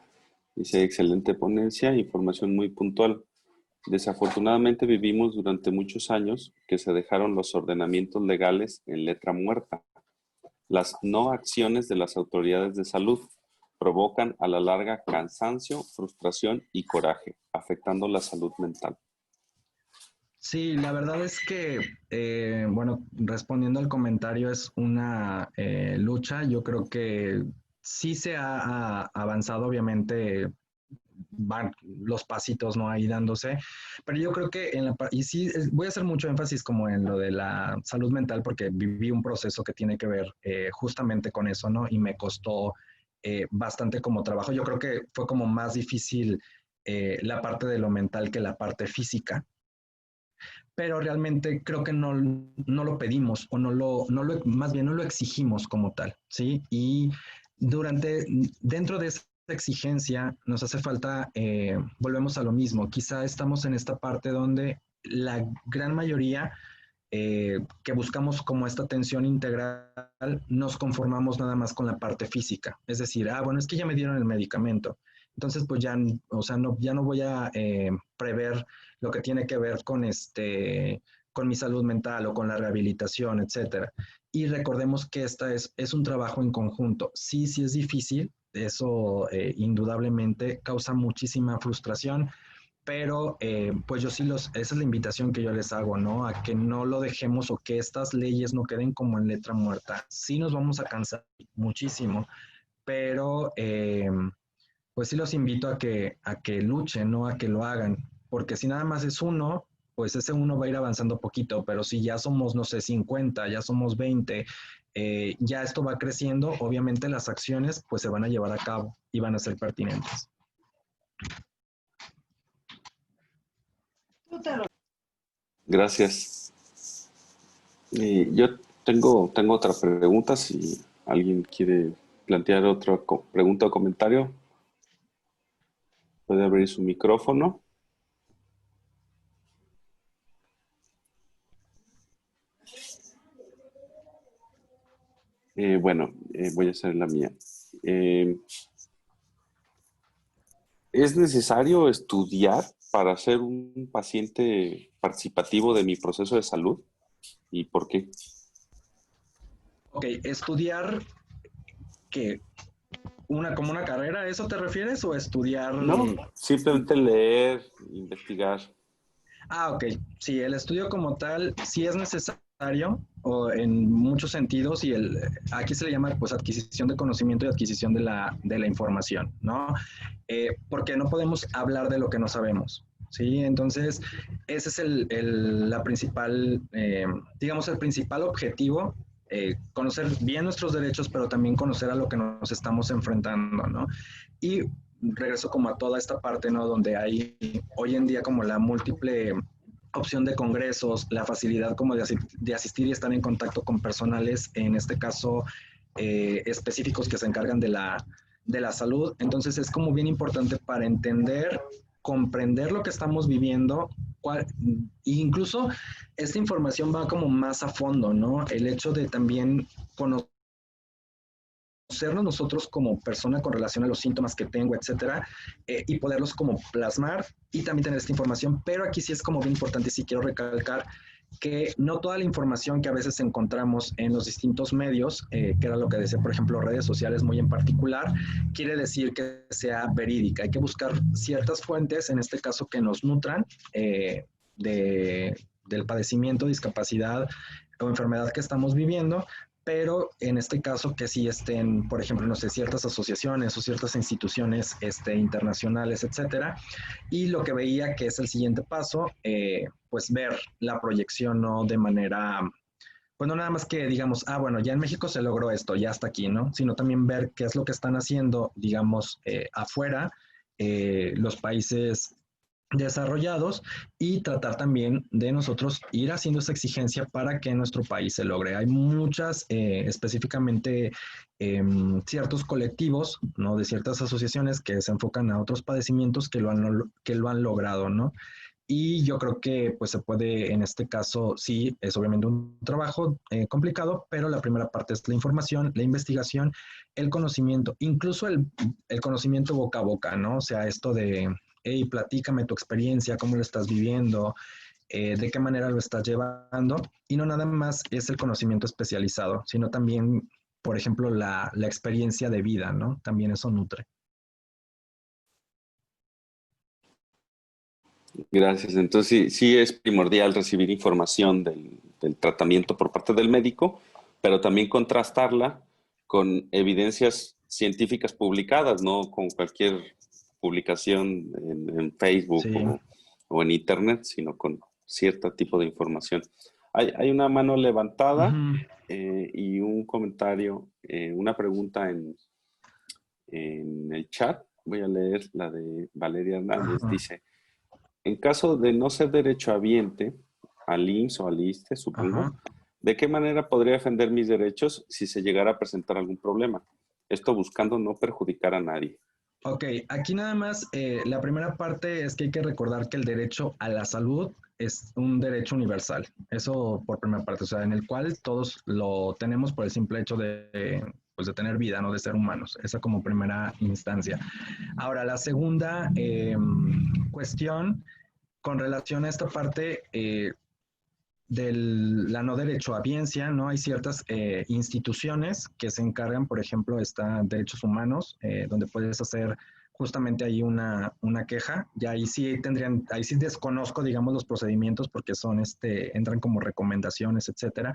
Dice, excelente ponencia, información muy puntual. Desafortunadamente vivimos durante muchos años que se dejaron los ordenamientos legales en letra muerta. Las no acciones de las autoridades de salud provocan a la larga cansancio, frustración y coraje, afectando la salud mental. Sí, la verdad es que, bueno, respondiendo al comentario, es una lucha. Yo creo que sí se ha avanzado, obviamente, van los pasitos, ¿no? Ahí dándose, pero yo creo que y sí, voy a hacer mucho énfasis como en lo de la salud mental porque viví un proceso que tiene que ver justamente con eso, ¿no? Y me costó bastante como trabajo. Yo creo que fue como más difícil la parte de lo mental que la parte física, pero realmente creo que no lo pedimos o más bien no lo exigimos como tal, ¿sí? Y dentro de esa exigencia nos hace falta, volvemos a lo mismo, quizá estamos en esta parte donde la gran mayoría que buscamos como esta atención integral, nos conformamos nada más con la parte física. Es decir, bueno, es que ya me dieron el medicamento. Entonces, pues ya, o sea, ya no voy a prever lo que tiene que ver con mi salud mental o con la rehabilitación, etcétera. Y recordemos que esta es un trabajo en conjunto. Sí, sí es difícil, eso indudablemente causa muchísima frustración, pero pues yo sí esa es la invitación que yo les hago, ¿no? A que no lo dejemos o que estas leyes no queden como en letra muerta. Sí nos vamos a cansar muchísimo, pero pues sí los invito a que luchen, ¿no? A que lo hagan, porque si nada más es uno, pues ese uno va a ir avanzando poquito, pero si ya somos, no sé, 50, ya somos 20, ya esto va creciendo, obviamente las acciones pues se van a llevar a cabo y van a ser pertinentes. Gracias. Yo tengo otra pregunta. Si alguien quiere plantear otra pregunta o comentario, puede abrir su micrófono. Bueno, voy a hacer la mía. ¿Es necesario estudiar para ser un paciente participativo de mi proceso de salud? ¿Y por qué? Ok, estudiar que como una carrera, ¿a eso te refieres? ¿O estudiar? No, simplemente leer, investigar. Ok. Sí, el estudio como tal sí es necesario o en muchos sentidos y aquí se le llama pues adquisición de conocimiento y adquisición de la información, ¿no? Porque no podemos hablar de lo que no sabemos, ¿sí? Entonces, ese es la principal, digamos, el principal objetivo conocer bien nuestros derechos, pero también conocer a lo que nos estamos enfrentando, ¿no? Y regreso como a toda esta parte, ¿no? Donde hay hoy en día como la múltiple opción de congresos, la facilidad como de asistir y estar en contacto con personales, en este caso específicos que se encargan de la salud. Entonces es como bien importante para entender, comprender lo que estamos viviendo, cuál, incluso esta información va como más a fondo, ¿no? El hecho de también conocernos nosotros como persona con relación a los síntomas que tengo, etcétera, y poderlos como plasmar y también tener esta información. Pero aquí sí es como bien importante, sí quiero recalcar que no toda la información que a veces encontramos en los distintos medios, que era lo que decía, por ejemplo, redes sociales muy en particular, quiere decir que sea verídica. Hay que buscar ciertas fuentes, en este caso, que nos nutran del padecimiento, discapacidad o enfermedad que estamos viviendo, pero en este caso que sí estén, por ejemplo, no sé, ciertas asociaciones o ciertas instituciones internacionales, etcétera. Y lo que veía que es el siguiente paso, pues ver la proyección, ¿no? De manera, pues no nada más que digamos, ah, bueno, ya en México se logró esto, ya hasta aquí, ¿no? Sino también ver qué es lo que están haciendo, digamos, afuera, los países desarrollados, y tratar también de nosotros ir haciendo esa exigencia para que nuestro país se logre. Hay muchas, específicamente ciertos colectivos, ¿no? De ciertas asociaciones que se enfocan a otros padecimientos que lo han logrado, ¿no? Y yo creo que pues se puede, en este caso, sí, es obviamente un trabajo complicado, pero la primera parte es la información, la investigación, el conocimiento, incluso el conocimiento boca a boca, ¿no? O sea, esto de, hey, platícame tu experiencia, cómo lo estás viviendo, de qué manera lo estás llevando, y no nada más es el conocimiento especializado, sino también, por ejemplo, la experiencia de vida, ¿no? También eso nutre. Gracias. Entonces, sí, sí es primordial recibir información del tratamiento por parte del médico, pero también contrastarla con evidencias científicas publicadas, no con cualquier publicación en Facebook Sí. o en Internet, sino con cierto tipo de información. Hay una mano levantada Ujú. y un comentario, una pregunta en el chat. Voy a leer la de Valeria Hernández. Ajá, Dice, en caso de no ser derechohabiente, al IMSS o al ISSSTE, ajá. supongo, ¿de qué manera podría defender mis derechos si se llegara a presentar algún problema? Esto buscando no perjudicar a nadie. Ok, aquí nada más, la primera parte es que hay que recordar que el derecho a la salud es un derecho universal. Eso por primera parte, o sea, en el cual todos lo tenemos por el simple hecho pues de tener vida, no de ser humanos. Esa como primera instancia. Ahora, la segunda cuestión con relación a esta parte, de la no derechohabiencia, ¿no? Hay ciertas instituciones que se encargan, por ejemplo, está derechos humanos, donde puedes hacer justamente ahí una queja, y ahí sí tendrían, ahí sí desconozco, digamos, los procedimientos porque son, entran como recomendaciones, etcétera,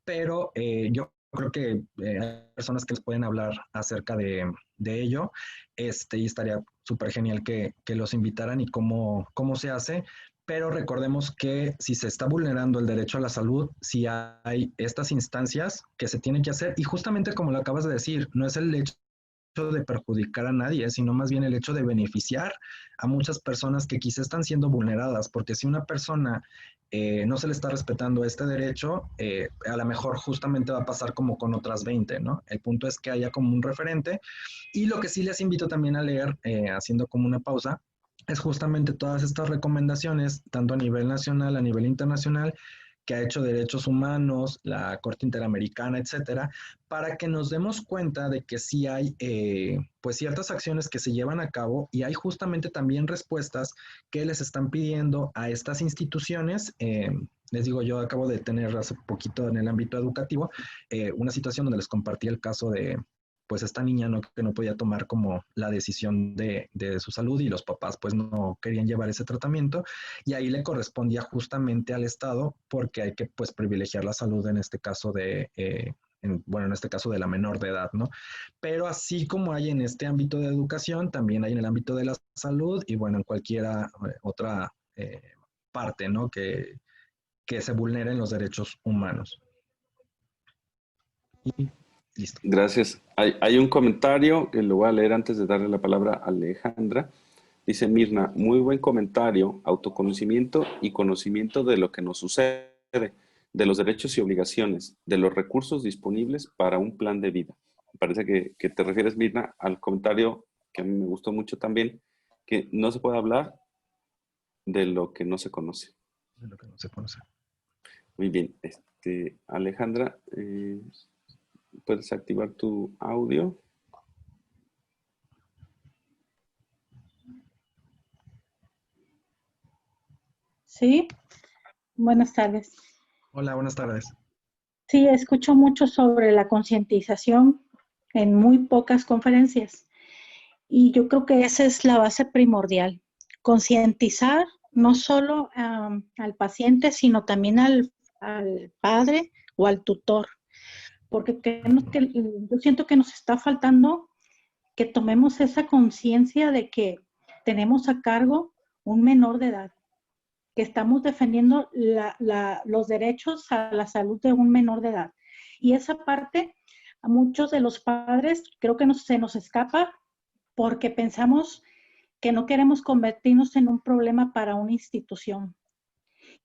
pero yo creo que hay personas que les pueden hablar acerca de ello, y estaría súper genial que los invitaran y cómo se hace, pero recordemos que si se está vulnerando el derecho a la salud, si hay estas instancias que se tienen que hacer, y justamente como lo acabas de decir, no es el hecho de perjudicar a nadie, sino más bien el hecho de beneficiar a muchas personas que quizá están siendo vulneradas, porque si una persona no se le está respetando este derecho, a lo mejor justamente va a pasar como con otras 20, ¿no? El punto es que haya como un referente, y lo que sí les invito también a leer, haciendo como una pausa, es justamente todas estas recomendaciones, tanto a nivel nacional, a nivel internacional, que ha hecho Derechos Humanos, la Corte Interamericana, etcétera, para que nos demos cuenta de que sí hay pues ciertas acciones que se llevan a cabo, y hay justamente también respuestas que les están pidiendo a estas instituciones. Les digo, yo acabo de tener hace poquito en el ámbito educativo una situación donde les compartí el caso de pues esta niña, ¿no? Que no podía tomar como la decisión de su salud, y los papás pues no querían llevar ese tratamiento, y ahí le correspondía justamente al Estado, porque hay que pues privilegiar la salud en este caso bueno, en este caso de la menor de edad, ¿no? Pero así como hay en este ámbito de educación, también hay en el ámbito de la salud, y bueno, en cualquiera otra parte, ¿no? Que se vulneren los derechos humanos. Y listo. Gracias. Hay un comentario que lo voy a leer antes de darle la palabra a Alejandra. Dice Mirna, muy buen comentario, autoconocimiento y conocimiento de lo que nos sucede, de los derechos y obligaciones, de los recursos disponibles para un plan de vida. Me parece que te refieres, Mirna, al comentario que a mí me gustó mucho también, que no se puede hablar de lo que no se conoce. De lo que no se conoce. Muy bien. Alejandra, ¿puedes activar tu audio? Sí, buenas tardes. Hola, buenas tardes. Sí, escucho mucho sobre la concientización en muy pocas conferencias y yo creo que esa es la base primordial. Concientizar no solo al paciente, sino también al padre o al tutor, porque yo siento que nos está faltando que tomemos esa conciencia de que tenemos a cargo un menor de edad, que estamos defendiendo los derechos a la salud de un menor de edad. Y esa parte, a muchos de los padres creo que se nos escapa porque pensamos que no queremos convertirnos en un problema para una institución.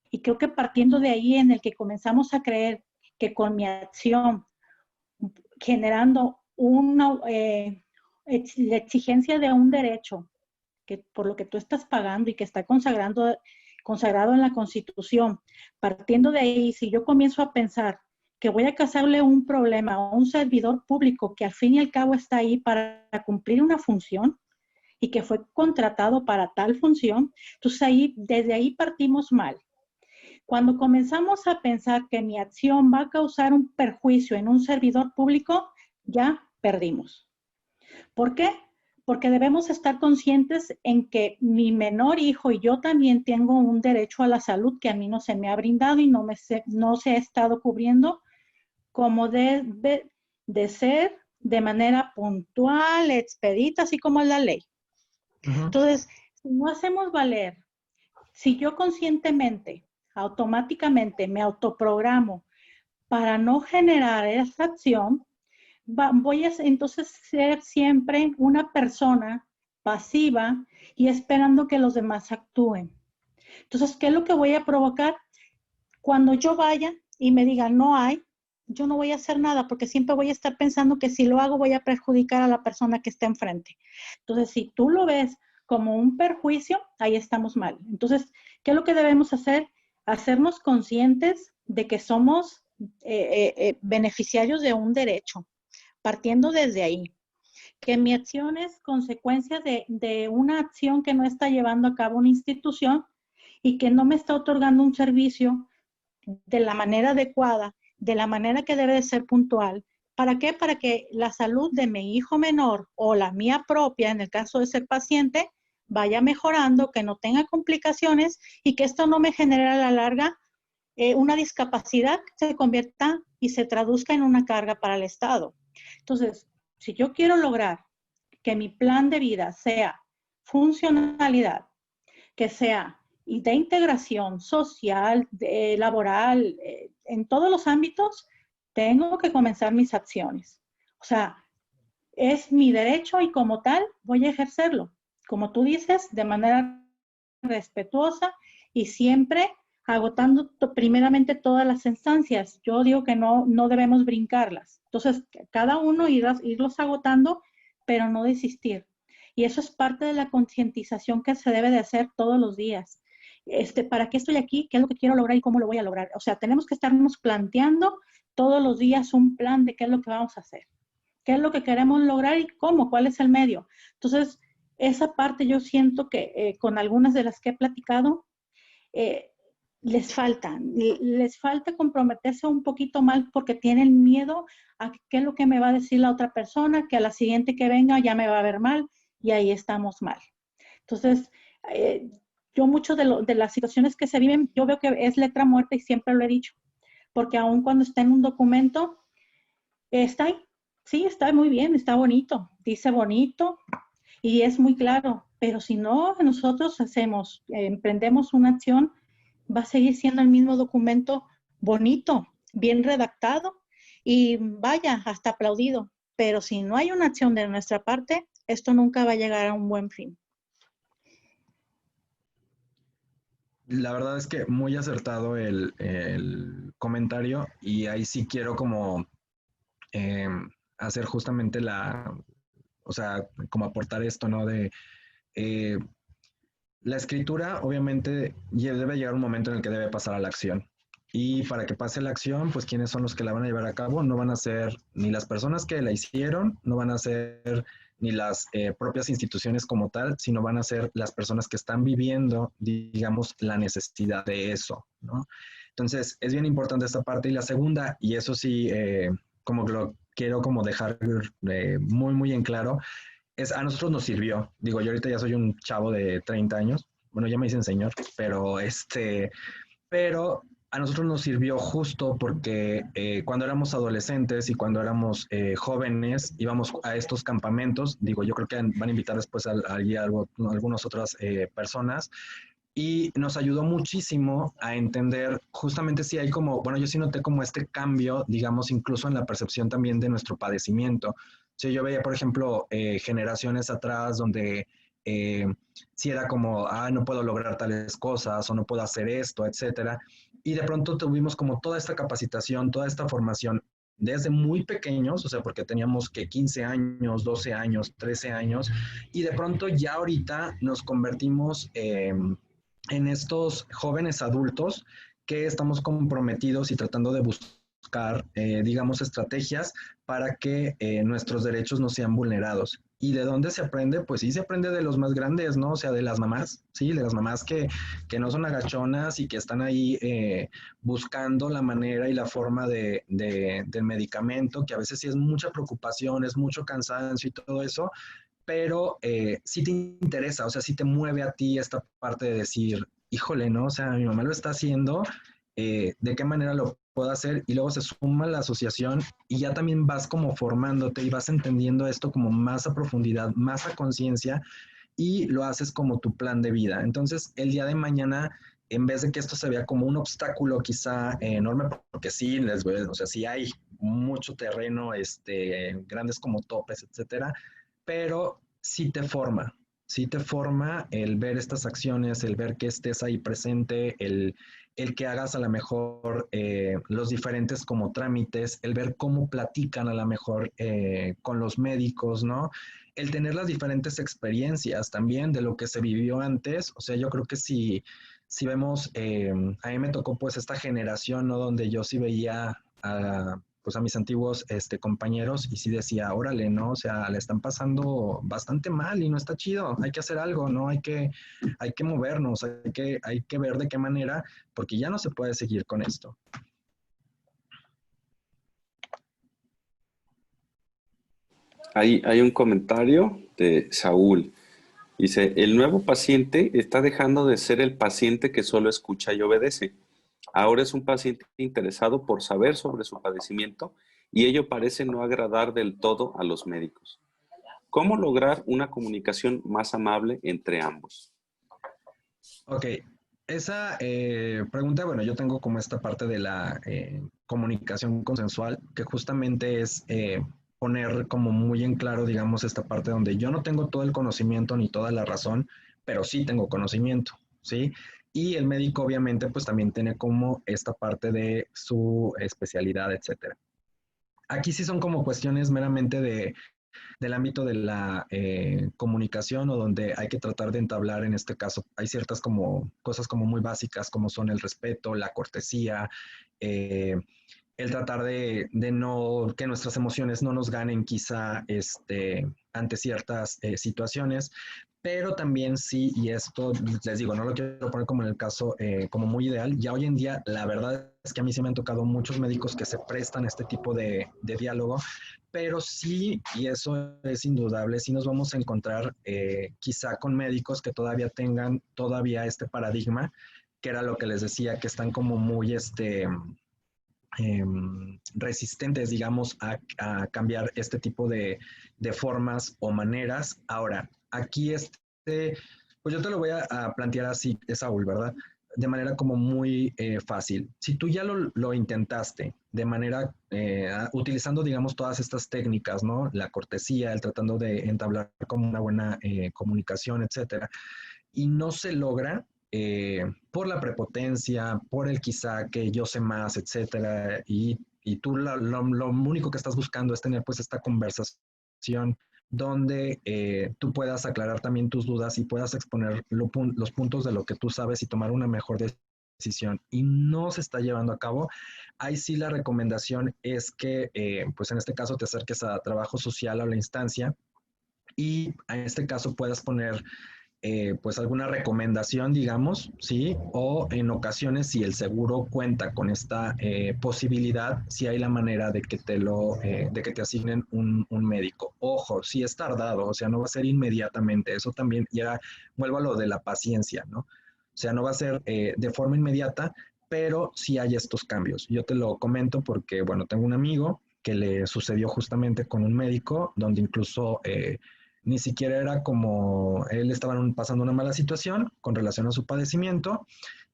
Y creo que partiendo de ahí en el que comenzamos a creer que con mi acción, generando la exigencia de un derecho, que por lo que tú estás pagando y que está consagrado en la Constitución, partiendo de ahí, si yo comienzo a pensar que voy a causarle un problema a un servidor público que al fin y al cabo está ahí para cumplir una función y que fue contratado para tal función, entonces desde ahí partimos mal. Cuando comenzamos a pensar que mi acción va a causar un perjuicio en un servidor público, ya perdimos. ¿Por qué? Porque debemos estar conscientes en que mi menor hijo y yo también tengo un derecho a la salud que a mí no se me ha brindado y no se ha estado cubriendo como debe de ser de manera puntual, expedita, así como es la ley. Entonces, si no hacemos valer, si yo conscientemente, automáticamente me autoprogramo para no generar esa acción, voy a entonces ser siempre una persona pasiva y esperando que los demás actúen. Entonces, ¿qué es lo que voy a provocar? Cuando yo vaya y me digan no hay, yo no voy a hacer nada porque siempre voy a estar pensando que si lo hago voy a perjudicar a la persona que está enfrente. Entonces, si tú lo ves como un perjuicio, ahí estamos mal. Entonces, ¿qué es lo que debemos hacer? Hacernos conscientes de que somos beneficiarios de un derecho, partiendo desde ahí. Que mi acción es consecuencia de una acción que no está llevando a cabo una institución y que no me está otorgando un servicio de la manera adecuada, de la manera que debe de ser puntual. ¿Para qué? Para que la salud de mi hijo menor o la mía propia, en el caso de ser paciente, vaya mejorando, que no tenga complicaciones y que esto no me genere a la larga una discapacidad que se convierta y se traduzca en una carga para el Estado. Entonces, si yo quiero lograr que mi plan de vida sea funcionalidad, que sea de integración social, laboral, en todos los ámbitos, tengo que comenzar mis acciones. O sea, es mi derecho y como tal voy a ejercerlo. Como tú dices, de manera respetuosa y siempre agotando primeramente todas las instancias. Yo digo que no debemos brincarlas. Entonces, cada uno irlos agotando, pero no desistir. Y eso es parte de la concientización que se debe de hacer todos los días. ¿Para qué estoy aquí? ¿Qué es lo que quiero lograr y cómo lo voy a lograr? O sea, tenemos que estarnos planteando todos los días un plan de qué es lo que vamos a hacer, qué es lo que queremos lograr y cómo, cuál es el medio. Entonces, esa parte yo siento que con algunas de las que he platicado, eh, les falta comprometerse un poquito más porque tienen miedo a qué es lo que me va a decir la otra persona, que a la siguiente que venga ya me va a ver mal y ahí estamos mal. Entonces, yo mucho de las situaciones que se viven, yo veo que es letra muerta y siempre lo he dicho, porque aun cuando está en un documento, está ahí, sí, está muy bien, está bonito, dice bonito y es muy claro, pero si no nosotros emprendemos una acción, va a seguir siendo el mismo documento bonito, bien redactado y vaya, hasta aplaudido. Pero si no hay una acción de nuestra parte, esto nunca va a llegar a un buen fin. La verdad es que muy acertado el comentario y ahí sí quiero como eh, hacer justamente o sea, como aportar esto, ¿no? Eh, la escritura obviamente debe llegar un momento en el que debe pasar a la acción. Y para que pase la acción, pues ¿quiénes son los que la van a llevar a cabo? No van a ser ni las personas que la hicieron, no van a ser ni las propias instituciones como tal, sino van a ser las personas que están viviendo, digamos, la necesidad de eso, ¿no? Entonces, es bien importante esta parte. Y la segunda, y eso sí, como que lo quiero como dejar muy, muy en claro, a nosotros nos sirvió. Digo, yo ahorita ya soy un chavo de 30 años. Bueno, ya me dicen señor, pero a nosotros nos sirvió justo porque cuando éramos adolescentes y cuando éramos jóvenes íbamos a estos campamentos. Digo, yo creo que van a invitar después algunas otras personas y nos ayudó muchísimo a entender justamente si hay como, bueno, yo sí noté como este cambio, digamos, incluso en la percepción también de nuestro padecimiento. Si yo veía, por ejemplo, generaciones atrás donde eh, si era como, no puedo lograr tales cosas o no puedo hacer esto, etcétera. Y de pronto tuvimos como toda esta capacitación, toda esta formación desde muy pequeños, o sea, porque teníamos que 15 años, 12 años, 13 años, y de pronto ya ahorita nos convertimos en estos jóvenes adultos que estamos comprometidos y tratando de buscar, digamos, estrategias para que nuestros derechos no sean vulnerados. ¿Y de dónde se aprende? Pues sí, se aprende de los más grandes, ¿no? O sea, de las mamás, sí, de las mamás que no son agachonas y que están ahí buscando la manera y la forma del medicamento, que a veces sí es mucha preocupación, es mucho cansancio y todo eso, pero sí te interesa, o sea, sí te mueve a ti esta parte de decir, híjole, ¿no? O sea, mi mamá lo está haciendo, ¿de qué manera lo puedo hacer? Y luego se suma la asociación y ya también vas como formándote y vas entendiendo esto como más a profundidad, más a conciencia y lo haces como tu plan de vida. Entonces, el día de mañana, en vez de que esto se vea como un obstáculo quizá enorme, porque sí, o sea, sí hay mucho terreno, grandes como topes, etcétera, pero sí te forma el ver estas acciones, el ver que estés ahí presente, el que hagas a lo mejor los diferentes como trámites, el ver cómo platican a lo mejor con los médicos, ¿no? El tener las diferentes experiencias también de lo que se vivió antes, o sea, yo creo que si vemos, a mí me tocó pues esta generación, ¿no? Donde yo sí veía pues a mis antiguos compañeros y sí decía, órale, ¿no? O sea, le están pasando bastante mal y no está chido, hay que hacer algo, ¿no? Hay que movernos, hay que ver de qué manera, porque ya no se puede seguir con esto. Hay un comentario de Saúl. Dice, el nuevo paciente está dejando de ser el paciente que solo escucha y obedece. Ahora es un paciente interesado por saber sobre su padecimiento y ello parece no agradar del todo a los médicos. ¿Cómo lograr una comunicación más amable entre ambos? Ok, esa pregunta, bueno, yo tengo como esta parte de la comunicación consensual, que justamente es poner como muy en claro, digamos, esta parte donde yo no tengo todo el conocimiento ni toda la razón, pero sí tengo conocimiento, ¿sí? Y el médico obviamente pues también tiene como esta parte de su especialidad, etcétera. Aquí sí son como cuestiones meramente del ámbito de la comunicación o donde hay que tratar de entablar, en este caso, hay ciertas como cosas como muy básicas como son el respeto, la cortesía, eh, el tratar de no, que nuestras emociones no nos ganen quizá ante ciertas situaciones, pero también sí, y esto les digo, no lo quiero poner como en el caso como muy ideal, ya hoy en día la verdad es que a mí se me han tocado muchos médicos que se prestan a este tipo de diálogo, pero sí, y eso es indudable, sí nos vamos a encontrar quizá con médicos que todavía tengan todavía este paradigma, que era lo que les decía, que están como muy resistentes, digamos, a cambiar este tipo de formas o maneras. Ahora, aquí pues yo te lo voy a plantear así, Saúl, ¿verdad? de manera como muy fácil. Si tú ya lo intentaste de manera, utilizando, digamos, todas estas técnicas, ¿no? La cortesía, el tratando de entablar como una buena comunicación, etcétera, y no se logra por la prepotencia, por el quizá que yo sé más, etcétera, y tú lo único que estás buscando es tener pues esta conversación donde tú puedas aclarar también tus dudas y puedas exponer los puntos de lo que tú sabes y tomar una mejor decisión y no se está llevando a cabo, ahí sí la recomendación es que, pues en este caso te acerques a trabajo social o a la instancia y en este caso puedas poner pues alguna recomendación, digamos, ¿sí? O en ocasiones, si el seguro cuenta con esta posibilidad, si hay la manera de que te asignen un médico. Ojo, si es tardado, o sea, no va a ser inmediatamente. Eso también ya vuelvo a lo de la paciencia, ¿no? O sea, no va a ser de forma inmediata, pero sí hay estos cambios. Yo te lo comento porque, bueno, tengo un amigo que le sucedió justamente con un médico, donde incluso ni siquiera era como él estaba pasando una mala situación con relación a su padecimiento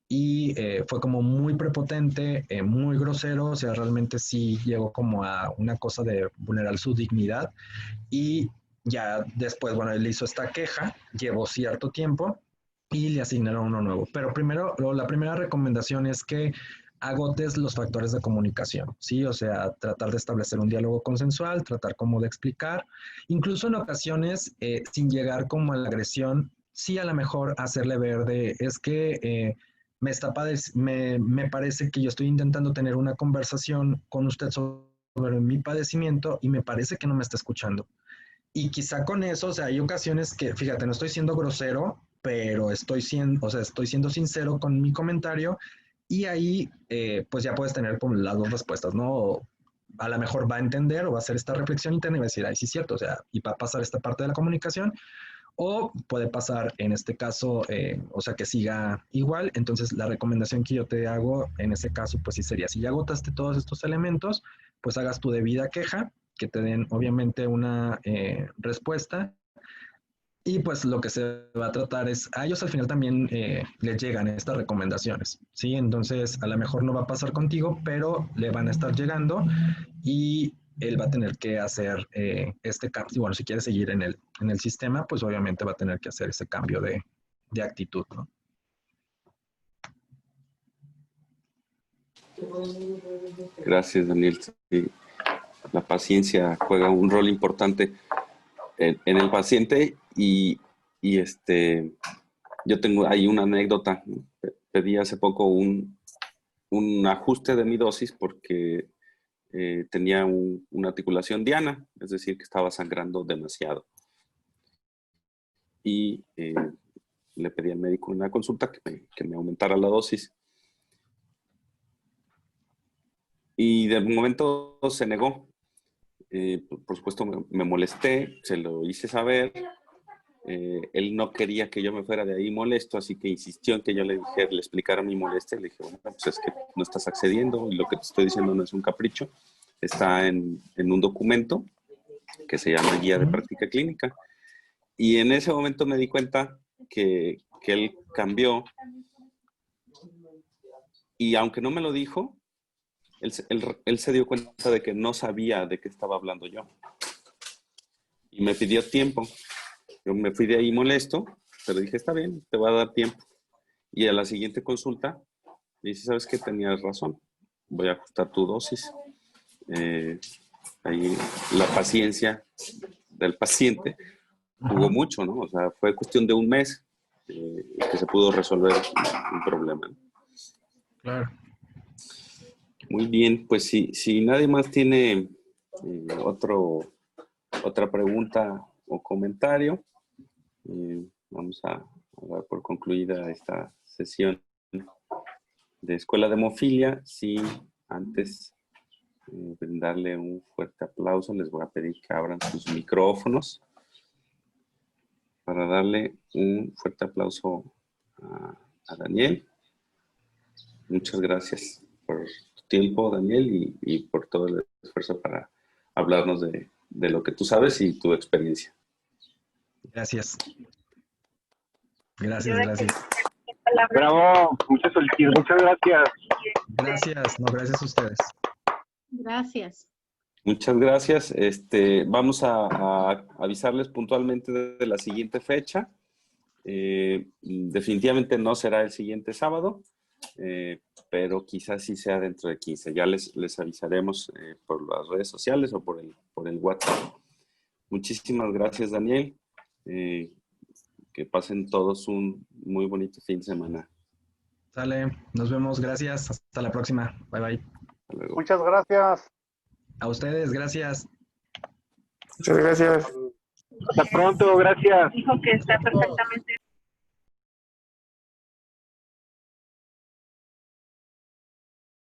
y fue como muy prepotente, muy grosero, o sea, realmente sí llegó como a una cosa de vulnerar su dignidad y ya después, bueno, él hizo esta queja, llevó cierto tiempo y le asignaron uno nuevo. Pero primero, la primera recomendación es que agotes los factores de comunicación, ¿sí? O sea, tratar de establecer un diálogo consensual, tratar como de explicar, incluso en ocasiones, sin llegar como a la agresión, sí a lo mejor hacerle ver de, es que me parece que yo estoy intentando tener una conversación con usted sobre mi padecimiento y me parece que no me está escuchando. Y quizá con eso, o sea, hay ocasiones que, fíjate, no estoy siendo grosero, pero estoy siendo sincero con mi comentario y ahí pues ya puedes tener como las dos respuestas, ¿no? O a lo mejor va a entender o va a hacer esta reflexión interna y va a decir, ay, sí es cierto, o sea, y va a pasar esta parte de la comunicación, o puede pasar en este caso, o sea, que siga igual. Entonces, la recomendación que yo te hago en ese caso, pues sí sería, si ya agotaste todos estos elementos, pues hagas tu debida queja, que te den obviamente una respuesta. Y pues lo que se va a tratar es, a ellos al final también les llegan estas recomendaciones, ¿sí? Entonces, a lo mejor no va a pasar contigo, pero le van a estar llegando y él va a tener que hacer este cambio. Y bueno, si quiere seguir en el sistema, pues obviamente va a tener que hacer ese cambio de actitud, ¿no? Gracias, Daniel. Sí, la paciencia juega un rol importante en el paciente y yo tengo ahí una anécdota. Pedí hace poco un ajuste de mi dosis porque tenía una articulación diana, es decir, que estaba sangrando demasiado. Y le pedí al médico en una consulta que me aumentara la dosis. Y de momento se negó. Por supuesto, me molesté, se lo hice saber. Él no quería que yo me fuera de ahí molesto, así que insistió en que yo le explicara mi molestia. Le dije, bueno, pues es que no estás accediendo y lo que te estoy diciendo no es un capricho. Está en un documento que se llama Guía de Práctica Clínica. Y en ese momento me di cuenta que él cambió. Y aunque no me lo dijo, él se dio cuenta de que no sabía de qué estaba hablando yo. Y me pidió tiempo. Yo me fui de ahí molesto, pero dije, está bien, te voy a dar tiempo. Y a la siguiente consulta, me dice, ¿sabes qué? Tenías razón. Voy a ajustar tu dosis. Ahí la paciencia del paciente jugó mucho, ¿no? O sea, fue cuestión de un mes que se pudo resolver un problema. Claro. Muy bien, pues si nadie más tiene otra pregunta o comentario, vamos a dar por concluida esta sesión de Escuela de Hemofilia. Sí, antes de brindarle un fuerte aplauso, les voy a pedir que abran sus micrófonos para darle un fuerte aplauso a Daniel. Muchas gracias por tu tiempo, Daniel, y por todo el esfuerzo para hablarnos de lo que tú sabes y tu experiencia. Gracias. Gracias. Bravo, muchas felicidades, muchas gracias. Gracias, no, gracias a ustedes. Gracias. Muchas gracias. Vamos a avisarles puntualmente de la siguiente fecha. Definitivamente no será el siguiente sábado, pero quizás sí sea dentro de 15. Ya les avisaremos por las redes sociales o por el WhatsApp. Muchísimas gracias, Daniel. Que pasen todos un muy bonito fin de semana. Sale, nos vemos, gracias, hasta la próxima. Bye bye. Hasta luego. Muchas gracias. A ustedes, gracias. Muchas gracias. Hasta pronto, gracias. Dijo que está perfectamente